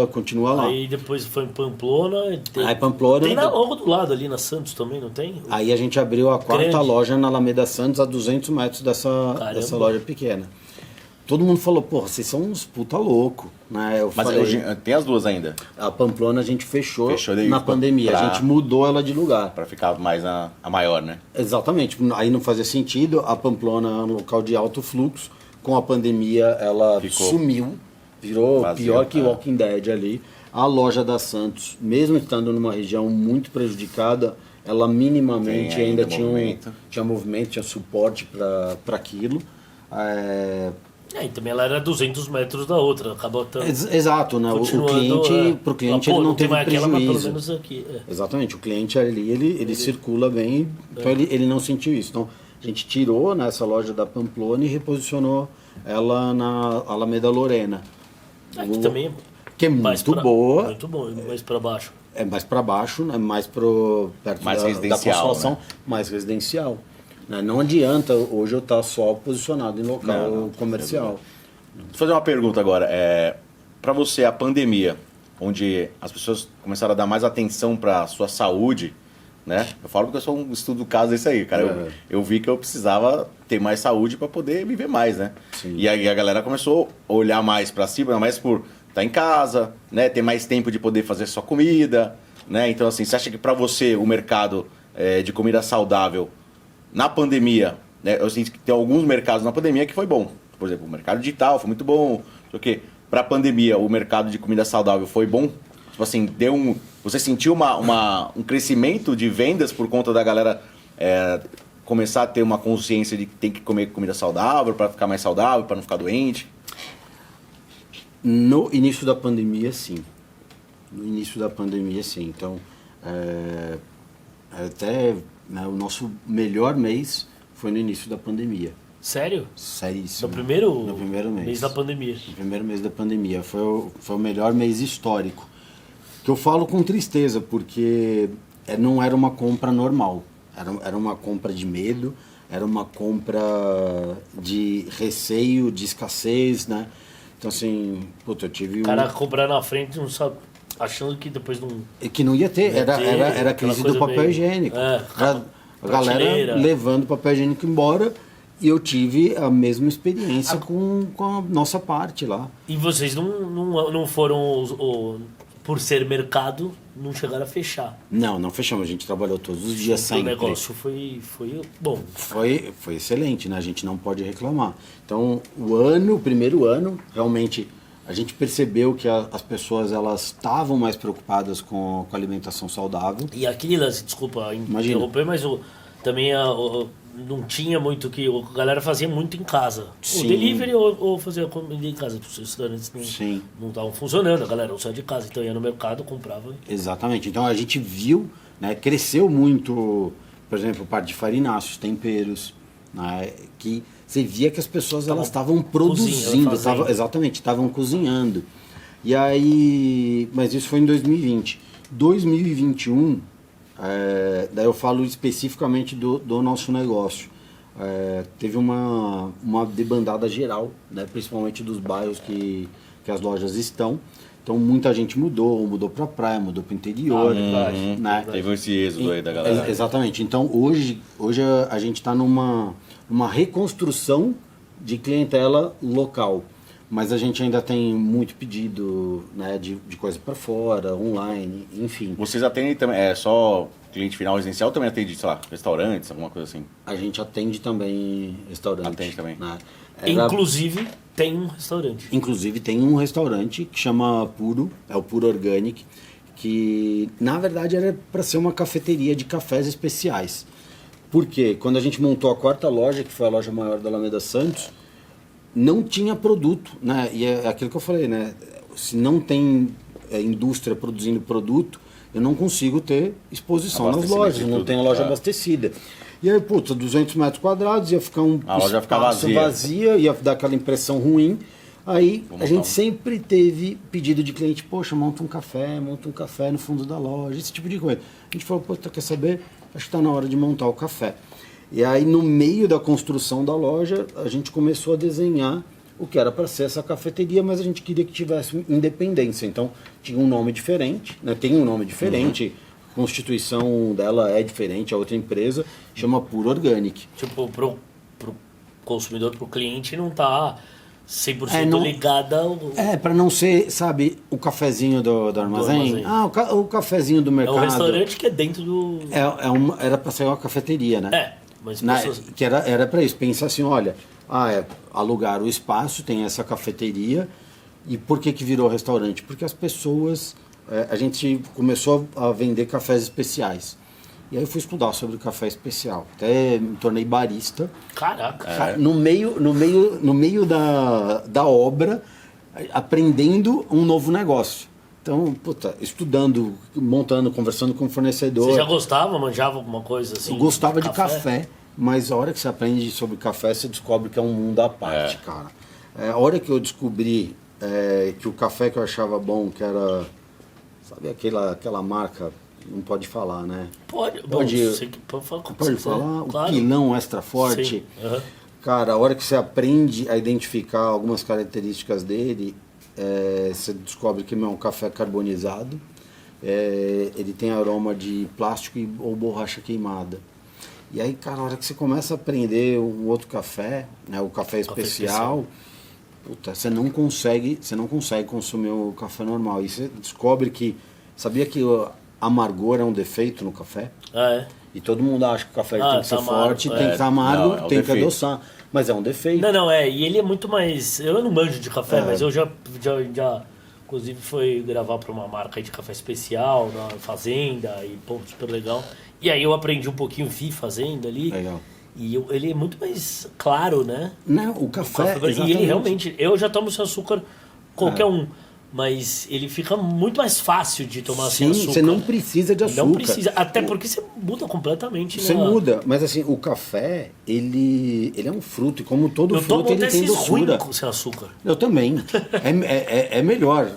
continua lá. Aí depois foi em Pamplona. Aí Pamplona... Tem logo do lado ali na Santos também, não tem? Aí a gente abriu a quarta Grande. loja na Alameda Santos, a 200 metros Caramba. dessa loja pequena. Todo mundo falou, porra, vocês são uns puta louco, né? Eu Mas falei, hoje tem as duas ainda, a Pamplona a gente fechou daí na pandemia, a gente mudou ela de lugar. pra ficar mais a maior, né? Exatamente, aí não fazia sentido, a Pamplona é um local de alto fluxo, com a pandemia ela Ficou sumiu, virou vazio, pior que é. Walking Dead ali. A loja da Santos, mesmo estando numa região muito prejudicada, ela minimamente Tem ainda ainda tinha movimento, tinha suporte para aquilo. E também ela era 200 metros da outra, acabou Exato, né? Pro cliente ele não teve aquela, mas pelo prejuízo. menos aqui. Exatamente, o cliente ali, ele circula bem, então ele não sentiu isso. Então, a gente tirou nessa loja da Pamplona e reposicionou ela na Alameda Lorena. Aqui também que é muito boa. Muito bom, mais para baixo. É mais para baixo, né? Mais perto Mais da residencial, Consolação, né? mais residencial. Né? Não adianta hoje eu estar só posicionado em local comercial. Deixa eu fazer uma pergunta agora. Para você, a pandemia, onde as pessoas começaram a dar mais atenção para a sua saúde, né? Eu falo porque eu sou um estudo do caso desse aí, cara. Eu vi que eu precisava ter mais saúde para poder viver mais, né? Sim. E aí a galera começou a olhar mais para si, mais por estar em casa, né? Ter mais tempo de poder fazer sua comida, né? Então, assim, você acha que para você o mercado de comida saudável na pandemia, né? Eu sinto que tem alguns mercados na pandemia que foi bom. Por exemplo, o mercado digital foi muito bom. Porque para a pandemia o mercado de comida saudável foi bom. Tipo assim, você sentiu um crescimento de vendas por conta da galera começar a ter uma consciência de que tem que comer comida saudável para ficar mais saudável, para não ficar doente? No início da pandemia, sim. Então, até né, o nosso melhor mês foi no início da pandemia. Sério? Seríssimo. No primeiro mês da pandemia. No primeiro mês da pandemia. Foi o melhor mês histórico. Que eu falo com tristeza, porque não era uma compra normal. Era uma compra de medo, era uma compra de receio, de escassez, né? Então, assim, puta, eu tive O cara comprar na frente, não sabe, achando que depois não... que não ia ter, era a aquela crise coisa do papel meio- higiênico. É, A galera prateleira. levando papel higiênico embora e eu tive a mesma experiência com a nossa parte lá. E vocês não foram, por ser mercado, não chegaram a fechar. Não fechamos, a gente trabalhou todos os dias O sempre. negócio foi bom. Foi excelente, né? A gente não pode reclamar. Então, o primeiro ano, realmente a gente percebeu que as pessoas elas estavam mais preocupadas com a alimentação saudável. E aquele lance, desculpa Imagina. interromper, mas também não tinha muito que... A galera fazia muito em casa. Sim. O delivery ou fazia comida em casa. Os restaurantes Sim. não estavam funcionando, a galera não saía de casa. Então ia no mercado, comprava. Exatamente. Então a gente viu, né, cresceu muito, por exemplo, parte de farináceos, temperos, né, que você via que as pessoas elas estavam produzindo, fazendo. estavam cozinhando. E aí, mas isso foi em 2020. 2021, daí eu falo especificamente do nosso negócio. Teve uma debandada geral, né, principalmente dos bairros que as lojas estão. Então muita gente mudou para a praia, mudou para o interior. Né? Teve esse êxodo aí da galera. Exatamente. Então hoje a gente está numa reconstrução de clientela local. Mas a gente ainda tem muito pedido, né, de coisa para fora, online, enfim. Vocês atendem também, só cliente final residencial ou também atende, sei lá, restaurantes, alguma coisa assim? A gente atende também restaurante. Atende também. Né? Inclusive, tem um restaurante. Inclusive tem um restaurante que chama Puro, é o Puro Organic, que na verdade era para ser uma cafeteria de cafés especiais. Por quê? Quando a gente montou a quarta loja, que foi a loja maior da Alameda Santos, não tinha produto, né? E é aquilo que eu falei, né? Se não tem indústria produzindo produto, eu não consigo ter exposição nas lojas, não tem a loja abastecida. E aí, 200 metros quadrados, ia ficar A loja ia ficar vazia, ia dar aquela impressão ruim. Aí a gente sempre teve pedido de cliente, poxa, monta um café no fundo da loja, esse tipo de coisa. A gente falou, quer saber? Acho que está na hora de montar o café. E aí, no meio da construção da loja, a gente começou a desenhar o que era para ser essa cafeteria, mas a gente queria que tivesse independência. Então, tinha um nome diferente, né? Tem um nome diferente, a constituição dela é diferente, a outra empresa chama Puro Organic. Tipo, pro consumidor, pro cliente, não tá 100% ligada ao... para não ser, sabe, o cafezinho do armazém. O cafezinho do mercado. É um restaurante que é dentro do... Era para ser uma cafeteria, né? Mas que era para isso. Pensa assim, olha, alugar o espaço, tem essa cafeteria. E por que virou restaurante? Porque as pessoas... a gente começou a vender cafés especiais. E aí eu fui estudar sobre café especial. Até me tornei barista. Caraca. No meio da obra, aprendendo um novo negócio. Então, puta, estudando, montando, conversando com o fornecedor. Você já gostava, manjava alguma coisa assim? Eu gostava de café, mas a hora que você aprende sobre café, você descobre que é um mundo à parte, cara. A hora que eu descobri que o café que eu achava bom, que era, sabe aquela marca, não pode falar, né? Pode falar como Pode você falar, quiser, claro. o pilão extra forte. Sim. Uhum. Cara, a hora que você aprende a identificar algumas características dele, você descobre que é um café carbonizado, ele tem aroma de plástico ou borracha queimada. E aí, cara, a hora que você começa a aprender um outro café, né, o café especial, puta, você não consegue consumir o café normal. E você descobre que, sabia que o amargor é um defeito no café? E todo mundo acha que o café tem que ser forte, tem que estar amargo, não, tem que adoçar. Mas é um defeito. E ele é muito mais... Eu não manjo de café, mas eu já inclusive foi gravar para uma marca aí de café especial, na fazenda, e pô, super legal. E aí eu aprendi um pouquinho, vi fazenda ali. Legal. E ele é muito mais claro, né? Não, o café, E ele realmente... Eu já tomo sem açúcar, qualquer um. Mas ele fica muito mais fácil de tomar sem açúcar. Sim, você não precisa de açúcar. Não precisa, até porque você muda completamente. Você muda, mas assim, o café, ele é um fruto, e como todo fruto, ele tem doçura. Sem açúcar. Eu também. É melhor.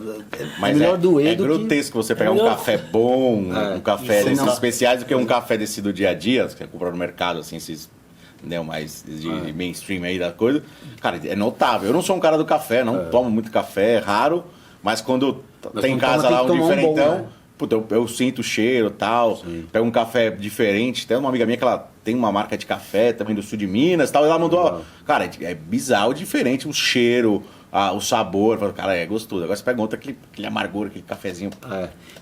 Mas melhor doer é do grotesco você pegar um café bom, um café Isso desses não. especiais, do que um café desse do dia a dia, que você compra no mercado, assim, esses... Né, mais de mainstream aí da coisa. Cara, é notável. Eu não sou um cara do café, não tomo muito café, é raro. Mas quando tem em casa lá um diferentão, né? puta, eu sinto o cheiro e tal. Pego um café diferente. Tem uma amiga minha que ela tem uma marca de café também do sul de Minas e tal. E ela mandou. Cara, é bizarro, diferente o cheiro, o sabor. Cara, é gostoso. Agora você pega outra, aquele amargor, aquele cafezinho.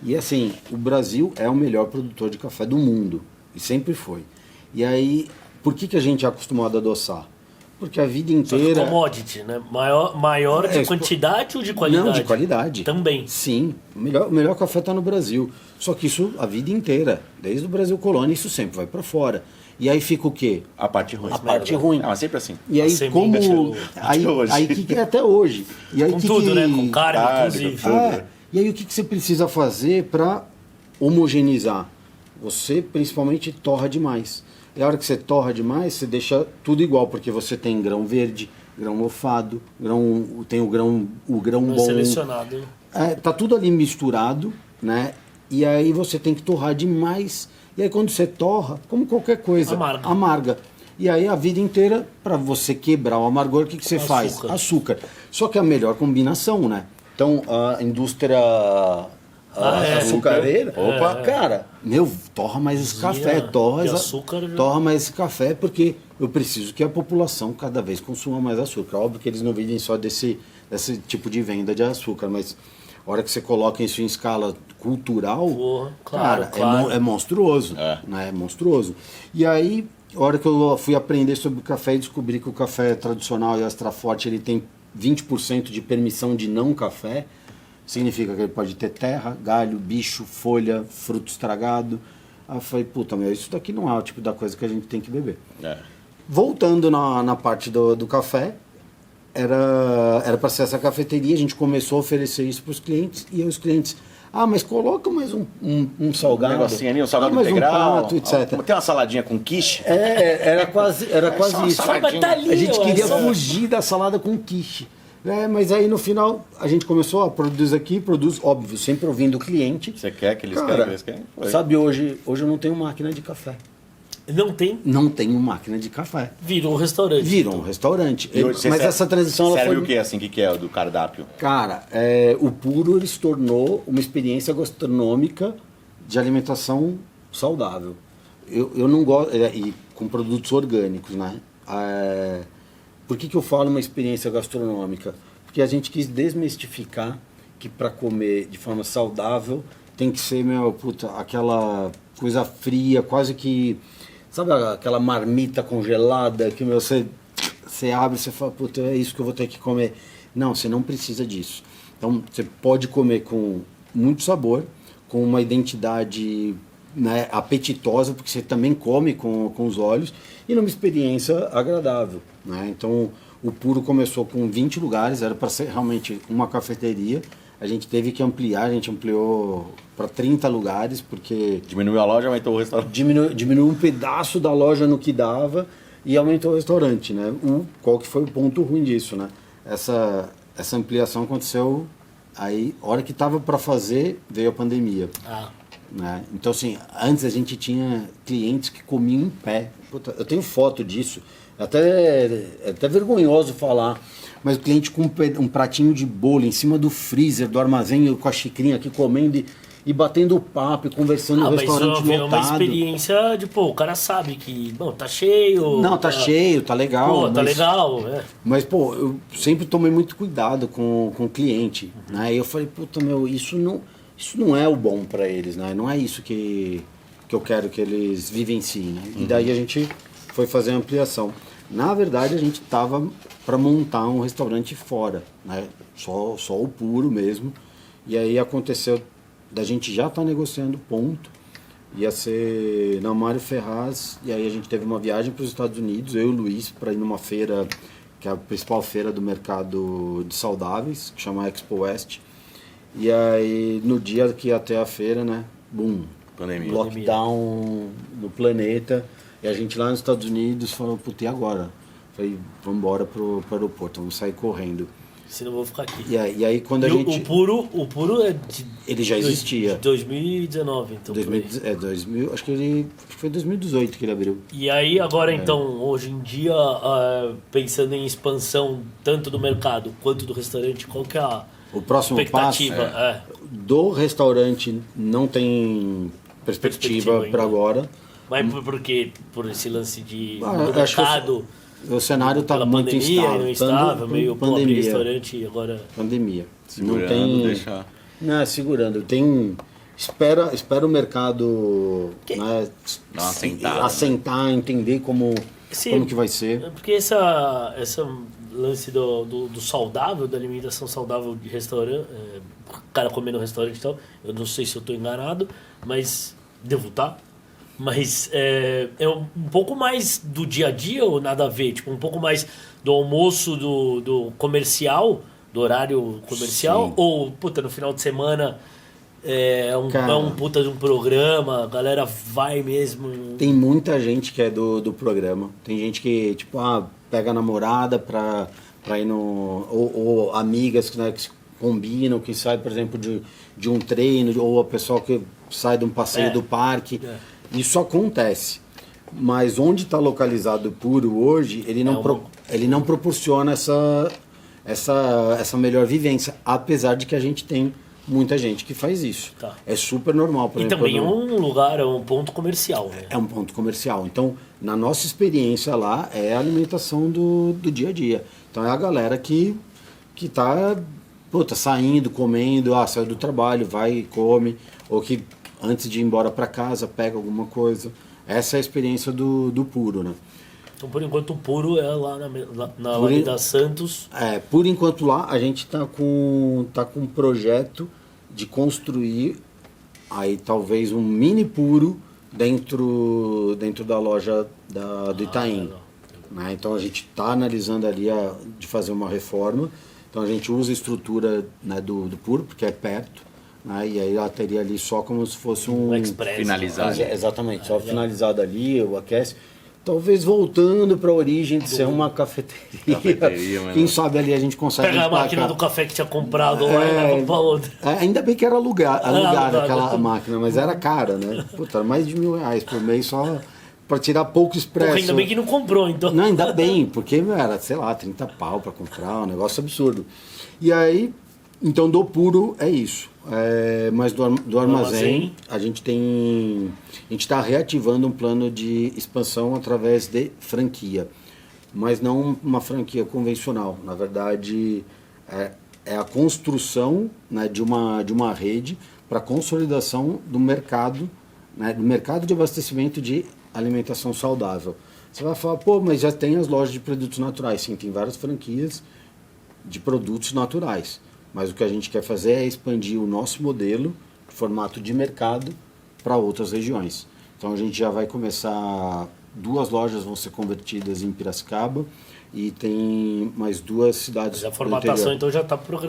E assim, o Brasil é o melhor produtor de café do mundo. E sempre foi. E aí, por que a gente é acostumado a adoçar? Porque a vida inteira... Só commodity, né? Maior de quantidade ou de qualidade? Não, de qualidade. Também. Sim, o melhor café está no Brasil. Só que isso a vida inteira, desde o Brasil colônia, isso sempre vai para fora. E aí fica o quê? A parte ruim. A parte ruim. Não, é sempre assim. E aí como... Aí que até hoje. E aí, com tudo, né? Com carne, inclusive. E aí o que você precisa fazer para homogeneizar? Você principalmente torra demais. E a hora que você torra demais, você deixa tudo igual, porque você tem grão verde, grão mofado, tem o grão bom. Selecionado. Tá tudo ali misturado, né? E aí você tem que torrar demais. E aí quando você torra, como qualquer coisa, amarga. E aí a vida inteira, para você quebrar o amargor, o que você faz? Açúcar. Só que é a melhor combinação, né? Então a indústria... açucareira, cara, torra mais esse café, torra mais esse café, porque eu preciso que a população cada vez consuma mais açúcar. Óbvio que eles não vivem só desse tipo de venda de açúcar, mas a hora que você coloca isso em escala cultural, claro. É monstruoso, né? É monstruoso. E aí, a hora que eu fui aprender sobre o café e descobri que o café tradicional e extra forte, ele tem 20% de permissão de não café. Significa que ele pode ter terra, galho, bicho, folha, fruto estragado. Aí eu falei, puta, isso daqui não é o tipo da coisa que a gente tem que beber. Voltando na parte do café, era para ser essa cafeteria, a gente começou a oferecer isso para os clientes, e aí os clientes, mas coloca mais um salgado. Um negocinho ali, um salgado mais integral, um prato, etc. Tem uma saladinha com quiche? Era quase isso. A gente queria fugir da salada com quiche. Mas aí no final a gente começou a produz, óbvio, sempre ouvindo o cliente. Você quer que eles querem? Sabe, hoje eu não tenho máquina de café. Não tem? Não tenho máquina de café. Virou um restaurante. Virou um restaurante. Mas essa transição ela serve foi... o que assim? O que é do cardápio? Cara, o Puro ele se tornou uma experiência gastronômica de alimentação saudável. Eu não gosto... E com produtos orgânicos, né? Por que eu falo uma experiência gastronômica? Porque a gente quis desmistificar que para comer de forma saudável tem que ser, aquela coisa fria, quase que... Sabe aquela marmita congelada que você abre e você fala, puta, é isso que eu vou ter que comer. Não, você não precisa disso. Então, você pode comer com muito sabor, com uma identidade né, apetitosa, porque você também come com os olhos, e numa experiência agradável, né? Então, o Puro começou com 20 lugares, era para ser realmente uma cafeteria. A gente teve que ampliar, a gente ampliou para 30 lugares, porque Diminuiu a loja, aumentou o restaurante. diminuiu um pedaço da loja no que dava e aumentou o restaurante, né? Qual que foi o ponto ruim disso, né? Essa ampliação aconteceu aí, a hora que estava para fazer, veio a pandemia. Né? Então, assim, antes a gente tinha clientes que comiam em pé. Puta, eu tenho foto disso, é até vergonhoso falar, mas o cliente com um pratinho de bolo em cima do freezer, do armazém, eu com a xicrinha aqui comendo e batendo papo e conversando no restaurante mas é uma lotado. experiência de, pô, o cara sabe que, bom, tá cheio. Não, tá cheio, tá legal. Pô, tá mas, legal, Mas, pô, eu sempre tomei muito cuidado com o cliente, né? E eu falei, puta, meu, isso não é o bom para eles, né? Não é isso que eu quero que eles vivenciem, né? E daí a gente foi fazer a ampliação. Na verdade, a gente tava para montar um restaurante fora, né? Só o Puro mesmo. E aí aconteceu da gente já estar negociando ponto. Ia ser na Mário Ferraz, e aí a gente teve uma viagem para os Estados Unidos, eu e o Luiz, para ir numa feira, que é a principal feira do mercado de saudáveis, que chama Expo West. E aí, no dia que ia até a feira, né, boom, Pandemia. lockdown no planeta, e a gente lá nos Estados Unidos falou, puta, e agora? Falei, vamos embora pro aeroporto, vamos sair correndo. Senão eu vou ficar aqui. E aí quando a E gente... o Puro é de... Ele já existia. De 2019, então. 2000, acho que foi 2018 que ele abriu. E aí agora, então, hoje em dia, pensando em expansão tanto do mercado quanto do restaurante, qual que é a O próximo expectativa? passo do restaurante não tem perspectiva para agora. Mas por quê? Por esse lance de do acho que mercado? O cenário está Pela muito pandemia, instável, meio pô, abrir pandemia. restaurante e agora... Pandemia. Segurando, não tem... deixar. Não, segurando. Tem... Espera o mercado né, Dar uma assentada, assentar, entender como que vai ser. Porque essa lance do saudável, da alimentação saudável de restaurante, o cara comer no restaurante e tal, eu não sei se eu estou enganado, mas devo estar. Mas é um pouco mais do dia a dia ou nada a ver? Tipo, um pouco mais do almoço do comercial, do horário comercial? Sim. Ou, puta, no final de semana é um puta de um programa, a galera vai mesmo... Tem muita gente que é do programa. Tem gente que, tipo, pega a namorada pra ir no... Ou amigas, né, que se combinam, que sai, por exemplo, de um treino, ou a pessoa que sai de um passeio do parque. Isso acontece, mas onde está localizado o Puro hoje, ele não proporciona essa melhor vivência, apesar de que a gente tem muita gente que faz isso. Tá. É super normal. Por exemplo, também é um lugar, é um ponto comercial. Né? É um ponto comercial. Então, na nossa experiência lá, é a alimentação do dia a dia. Então, é a galera que está saindo, comendo, saiu do trabalho, vai e come, ou que... antes de ir embora para casa, pega alguma coisa. Essa é a experiência do Puro, né? Então, por enquanto, o Puro é lá na Avenida Santos. Por enquanto lá, a gente tá com um projeto de construir aí talvez um mini Puro dentro da loja do Itaim. Né? Então, a gente está analisando ali de fazer uma reforma. Então, a gente usa a estrutura, né, do Puro, porque é perto. E aí ela teria ali só como se fosse um express, finalizado. Exatamente, só finalizado ali, o aquece. Talvez voltando para a origem de ser uma cafeteria. Quem sabe ali a gente consegue pegar a máquina do café que tinha comprado lá e leva para outra. Ainda bem que era alugada aquela máquina, mas era cara, né? Puta, era mais de R$1.000 por mês só para tirar pouco expresso. Porra, ainda bem que não comprou, então. Não, ainda bem, porque era, sei lá, 30 pau para comprar, um negócio absurdo. E aí, então do Puro é isso. Mas do armazém, a gente está reativando um plano de expansão através de franquia, mas não uma franquia convencional. Na verdade, é a construção, né, de uma rede para consolidação do mercado, né, do mercado de abastecimento de alimentação saudável. Você vai falar, pô, mas já tem as lojas de produtos naturais. Sim, tem várias franquias de produtos naturais. Mas o que a gente quer fazer é expandir o nosso modelo, formato de mercado, para outras regiões. Então a gente já vai começar, 2 lojas vão ser convertidas em Piracicaba e tem mais 2 cidades. Mas a formatação então já está feita.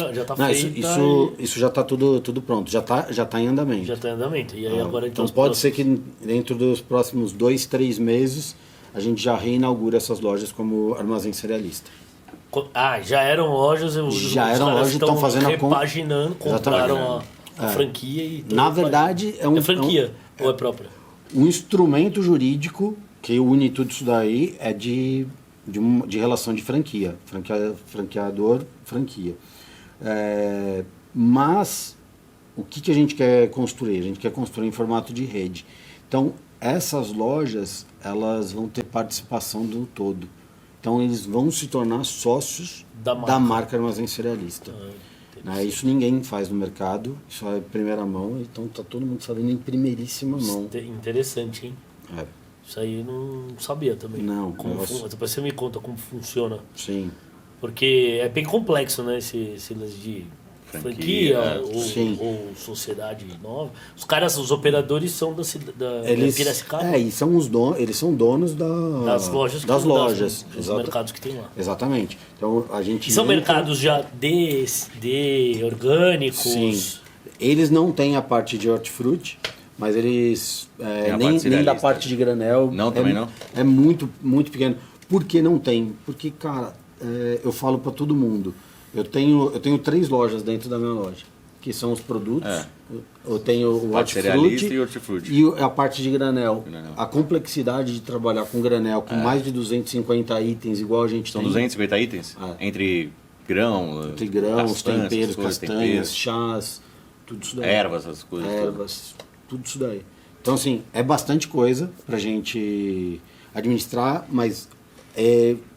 Isso já está tudo pronto, já tá em andamento. Já está em andamento. E aí agora então pode ser que dentro dos próximos 2, 3 meses a gente já reinaugura essas lojas como armazém cerealista. Já eram lojas, estão fazendo repaginando, compraram a franquia e na verdade é franquia ou é própria? Um instrumento jurídico que une tudo isso daí é de relação de franquia, franqueador, franquia. Mas o que a gente quer construir? A gente quer construir em formato de rede. Então essas lojas elas vão ter participação do todo. Então eles vão se tornar sócios da marca Armazém Cerealista. Isso ninguém faz no mercado, isso é primeira mão, então está todo mundo sabendo em primeiríssima mão. Interessante, hein? Isso aí eu não sabia também. Não. Depois você me conta como funciona. Sim. Porque é bem complexo, né? Esse lance de franquia ou sociedade nova. Os operadores são da Piracicaba. E eles são donos das lojas. Dos mercados que tem lá. Exatamente. Então a gente são mercados já de orgânicos. Sim. Eles não têm a parte de hortifruti, mas eles nem da parte de granel. Não, também não. É muito, muito pequeno. Por que não tem? Porque, cara, eu falo para todo mundo. Eu tenho 3 lojas dentro da minha loja, que são os produtos. Eu tenho o hortifruti e a parte de granel. A complexidade de trabalhar com granel, com mais de 250 itens, igual a gente São tem. 250 itens? Entre grãos, temperos, castanhas, chás, tudo isso daí. Ervas, essas coisas. Tudo isso daí. Então, assim, é bastante coisa pra gente administrar, mas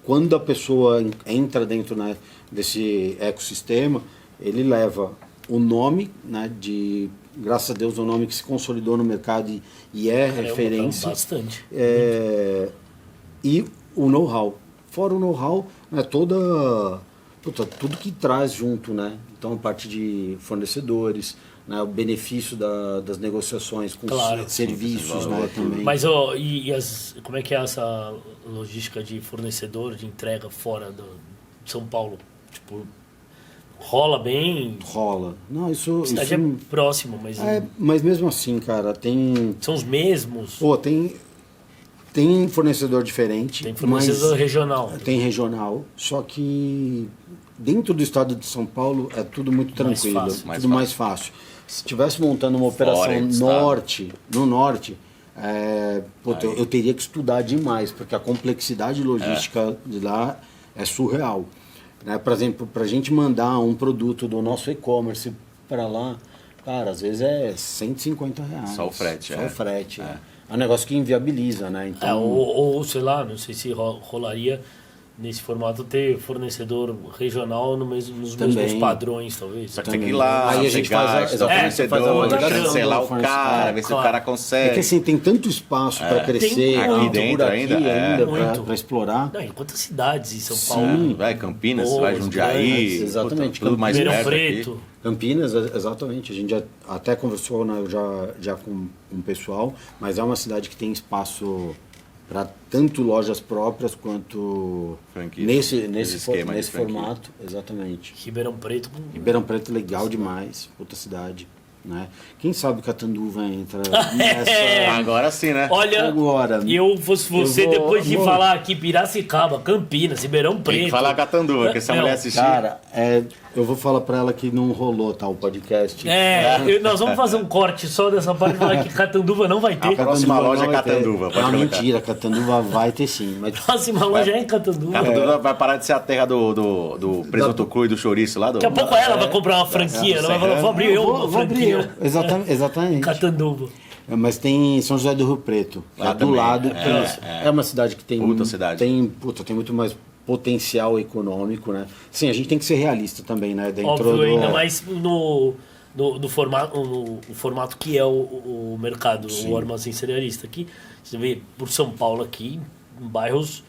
quando a pessoa entra dentro desse ecossistema, ele leva o nome, graças a Deus, é um nome que se consolidou no mercado e é referência. Bastante. E o know-how. Fora o know-how, tudo que traz junto, né? Então, a parte de fornecedores, o benefício das negociações com serviços, também. Mas como é que é essa logística de fornecedor, de entrega fora de São Paulo? Tipo, rola bem? Rola. Não, isso é próximo, mas... mas mesmo assim, cara, tem... São os mesmos? Tem fornecedor diferente. Tem fornecedor regional. Tem regional, só que dentro do estado de São Paulo é tudo muito tranquilo, mais fácil. Se estivesse montando uma operação no norte, eu teria que estudar demais, porque a complexidade logística de lá é surreal. Por exemplo, para a gente mandar um produto do nosso e-commerce para lá, cara, às vezes é R$150. Só o frete. Só o frete. É um negócio que inviabiliza, né? Então... ou sei lá, não sei se rolaria nesse formato ter fornecedor regional nos mesmos padrões, talvez. Só que tem que ir lá, aí a gente faz cancelar o cara, ver se o cara consegue. É que assim, tem tanto espaço para crescer aqui dentro ainda para explorar. Não, em quantas cidades em São Paulo? Vai Campinas, vai Jundiaí, exatamente. Tudo mais Ribeirão perto Preto. Campinas, exatamente. A gente até conversou já com um pessoal, mas é uma cidade que tem espaço para tanto lojas próprias quanto nesse formato, exatamente. Ribeirão Preto legal demais, outra cidade, né? Quem sabe Catanduva entra nessa... Agora sim, né? Olha, agora, eu fosse você, depois de falar aqui Piracicaba, Campinas, Ribeirão Preto... Tem que falar Catanduva, que essa mulher assistir... Cara, eu vou falar pra ela que não rolou o podcast. Nós vamos fazer um corte só dessa parte e falar que Catanduva não vai ter. A próxima loja é Catanduva. Não, mentira, Catanduva vai ter sim. Mas... Próxima loja é em Catanduva. Catanduva vai parar de ser a terra do presunto cru e do chouriço lá. Daqui a pouco ela vai comprar uma franquia, ela vai falar, vou abrir uma franquia. Exatamente. Catanduva. Mas tem São José do Rio Preto, lá do lado. É uma cidade que tem... Tem muito mais potencial econômico, né? Sim, a gente tem que ser realista também, né? Óbvio, ainda mais no formato que é o mercado, o armazém cerealista aqui. Você vê por São Paulo aqui, em bairros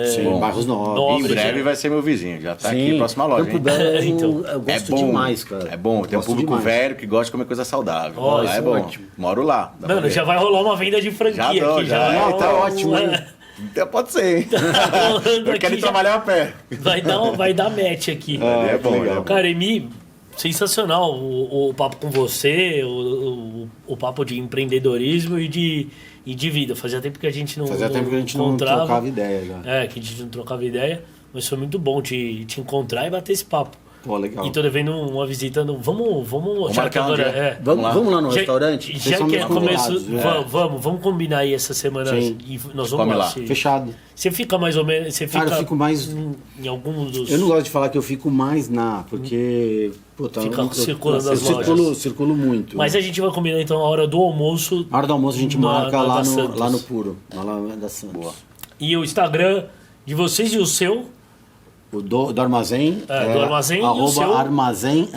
Sim, bairros nobres. Nobre, Em breve já. vai ser meu vizinho, já tá aqui, Sim, próxima loja, Campo hein? Belo, Então. eu gosto demais, cara. É bom, tem um Gosto público demais. velho que gosta de comer coisa saudável. Ó, Lá isso é é bom. ótimo. Moro lá. dá pra Mano, ver. já vai rolar uma venda de franquia Já dou, aqui. já. Já Não, tá ótimo, hein? Então pode ser, hein? rolando Eu quero aqui ir trabalhar a pé. Vai dar match aqui. É bom, legal. é bom. Cara, Emi, sensacional o papo com você, o papo de empreendedorismo e de vida. Fazia tempo que a gente não Fazia tempo que a gente não encontrava. trocava ideia já. É, que a gente não trocava ideia, mas foi muito bom te encontrar e bater esse papo. Pô, legal. E tô devendo uma visita. Vamos já que marcar um agora. dia. Vamos lá no Já- restaurante? Vocês Já são que é meus começo. convidados, Vamos combinar aí essa semana. Sim. E nós vamos Come lá. Fechado. Você fica mais ou menos. Você fica Cara, eu fico mais- em algum dos. Eu não gosto de falar que eu fico mais porque... Puta, Fica eu circulando as circulo muito. Mas a gente vai combinar então a hora do almoço. Na hora do almoço a gente na- marca na lá, da no, Santos. lá no Puro, na Alameda Santos. Boa. E o Instagram de vocês e o seu. O do Armazém, Do Armazém e o arroba seu? Armazém,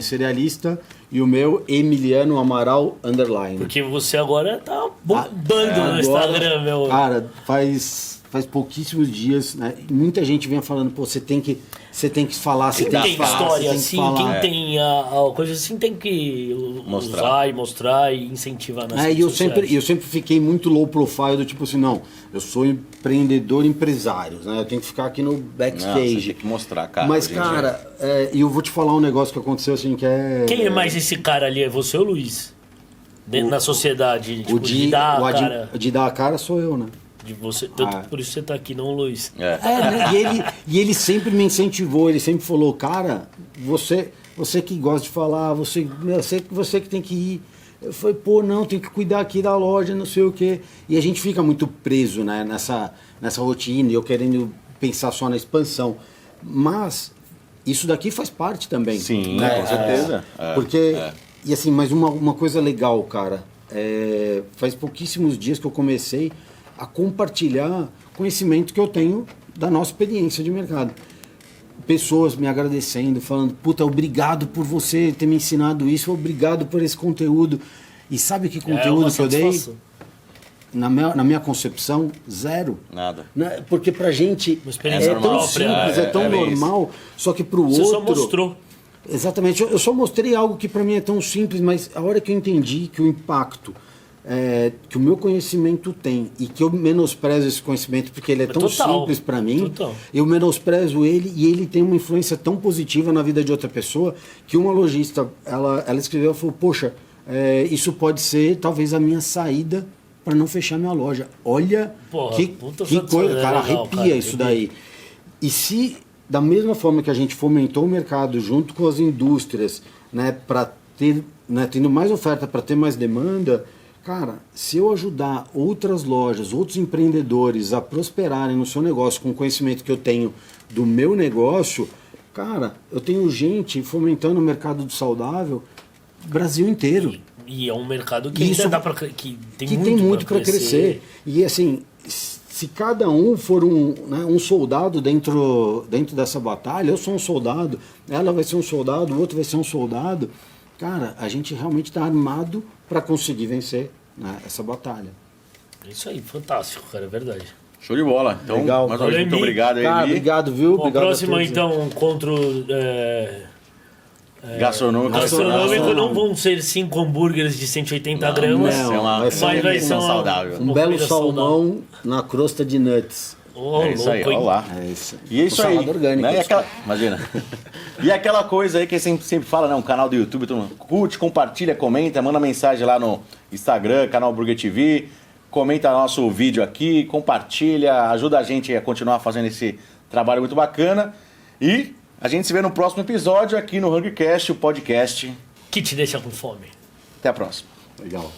_cerealista, e o meu, Emiliano Amaral, _. Porque você agora tá bombando no Agora, Instagram, meu. Cara, faz pouquíssimos dias, né? Muita gente vem falando, pô, você tem que falar, você Quem tem tem que falar, história você tem que assim, falar. quem tem a coisa assim, tem que usar e mostrar e incentivar nas E redes eu sociais. sempre fiquei muito low profile, do tipo assim, não, eu sou empreendedor empresário, né? Eu tenho que ficar aqui no Não, você backstage. tem que mostrar, cara. Mas, hoje em dia. cara, e eu vou te falar um negócio que aconteceu assim, que é... Quem é mais esse cara ali? É você ou o Luiz? Na sociedade, tipo, de dar a cara. de dar a cara sou eu, né? De você, tanto por isso você tá aqui, não o Luiz. É. Né? E ele sempre me incentivou, ele sempre falou, cara, você que gosta de falar, você que tem que ir. Eu falei, pô, não, tem que cuidar aqui da loja, não sei o quê. E a gente fica muito preso, né, nessa rotina, e eu querendo pensar só na expansão. Mas isso daqui faz parte também. Sim, né? com certeza. Porque, e assim, mas uma coisa legal, cara, faz pouquíssimos dias que eu comecei a compartilhar conhecimento que eu tenho da nossa experiência de mercado. Pessoas me agradecendo, falando, puta, obrigado por você ter me ensinado isso, obrigado por esse conteúdo. E sabe que conteúdo uma que eu dei? satisfação. Na minha concepção, zero. Nada. Né? Porque pra gente Uma experiência é tão própria, simples, é tão é bem normal, só que pro Você outro... só mostrou. Exatamente, eu só mostrei algo que para mim é tão simples, mas a hora que eu entendi que o impacto que o meu conhecimento tem e que eu menosprezo esse conhecimento porque ele é tão Total, simples para mim, total. eu menosprezo ele e ele tem uma influência tão positiva na vida de outra pessoa que uma lojista, ela escreveu e falou, poxa, isso pode ser talvez a minha saída para não fechar minha loja. Olha Porra, que puta coisa, satisfação, cara, legal, arrepia cara, isso arrepia. daí. E se, da mesma forma que a gente fomentou o mercado junto com as indústrias, né, para ter, né, tendo mais oferta, para ter mais demanda, cara, se eu ajudar outras lojas, outros empreendedores a prosperarem no seu negócio com o conhecimento que eu tenho do meu negócio, cara, eu tenho gente fomentando o mercado do saudável Brasil inteiro. E é um mercado que Isso- ainda dá pra, que tem que muito, tem muito pra para crescer. E assim, se cada um for um soldado dentro dessa batalha, eu sou um soldado, ela vai ser um soldado, o outro vai ser um soldado, cara, a gente realmente está armado para conseguir vencer, né, essa batalha. É isso aí, fantástico, cara, é verdade. Show de bola. Então, Legal. mais uma vez, Valeu, muito Emi. obrigado aí, Cara, Emi. obrigado, viu? Bom, Obrigado a próximo todos. então, encontro Gastronômico. gastronômico, não vão ser 5 hambúrgueres de 180 gramas. não. É uma, vai ser Mas vai ser uma- saudável. Um Uma belo comida salmão na crosta de nuts. Ô, É isso aí, louco, hein? olha lá. É isso. E é isso Com aí. salada orgânica. Né? Imagina. E aquela coisa aí que sempre fala, né? Um canal do YouTube, todo mundo curte, compartilha, comenta, manda mensagem lá no Instagram, canal Burger TV, comenta nosso vídeo aqui, compartilha, ajuda a gente a continuar fazendo esse trabalho muito bacana. E a gente se vê no próximo episódio aqui no HungryCast, o podcast. Que te deixa com fome. Até a próxima. Legal.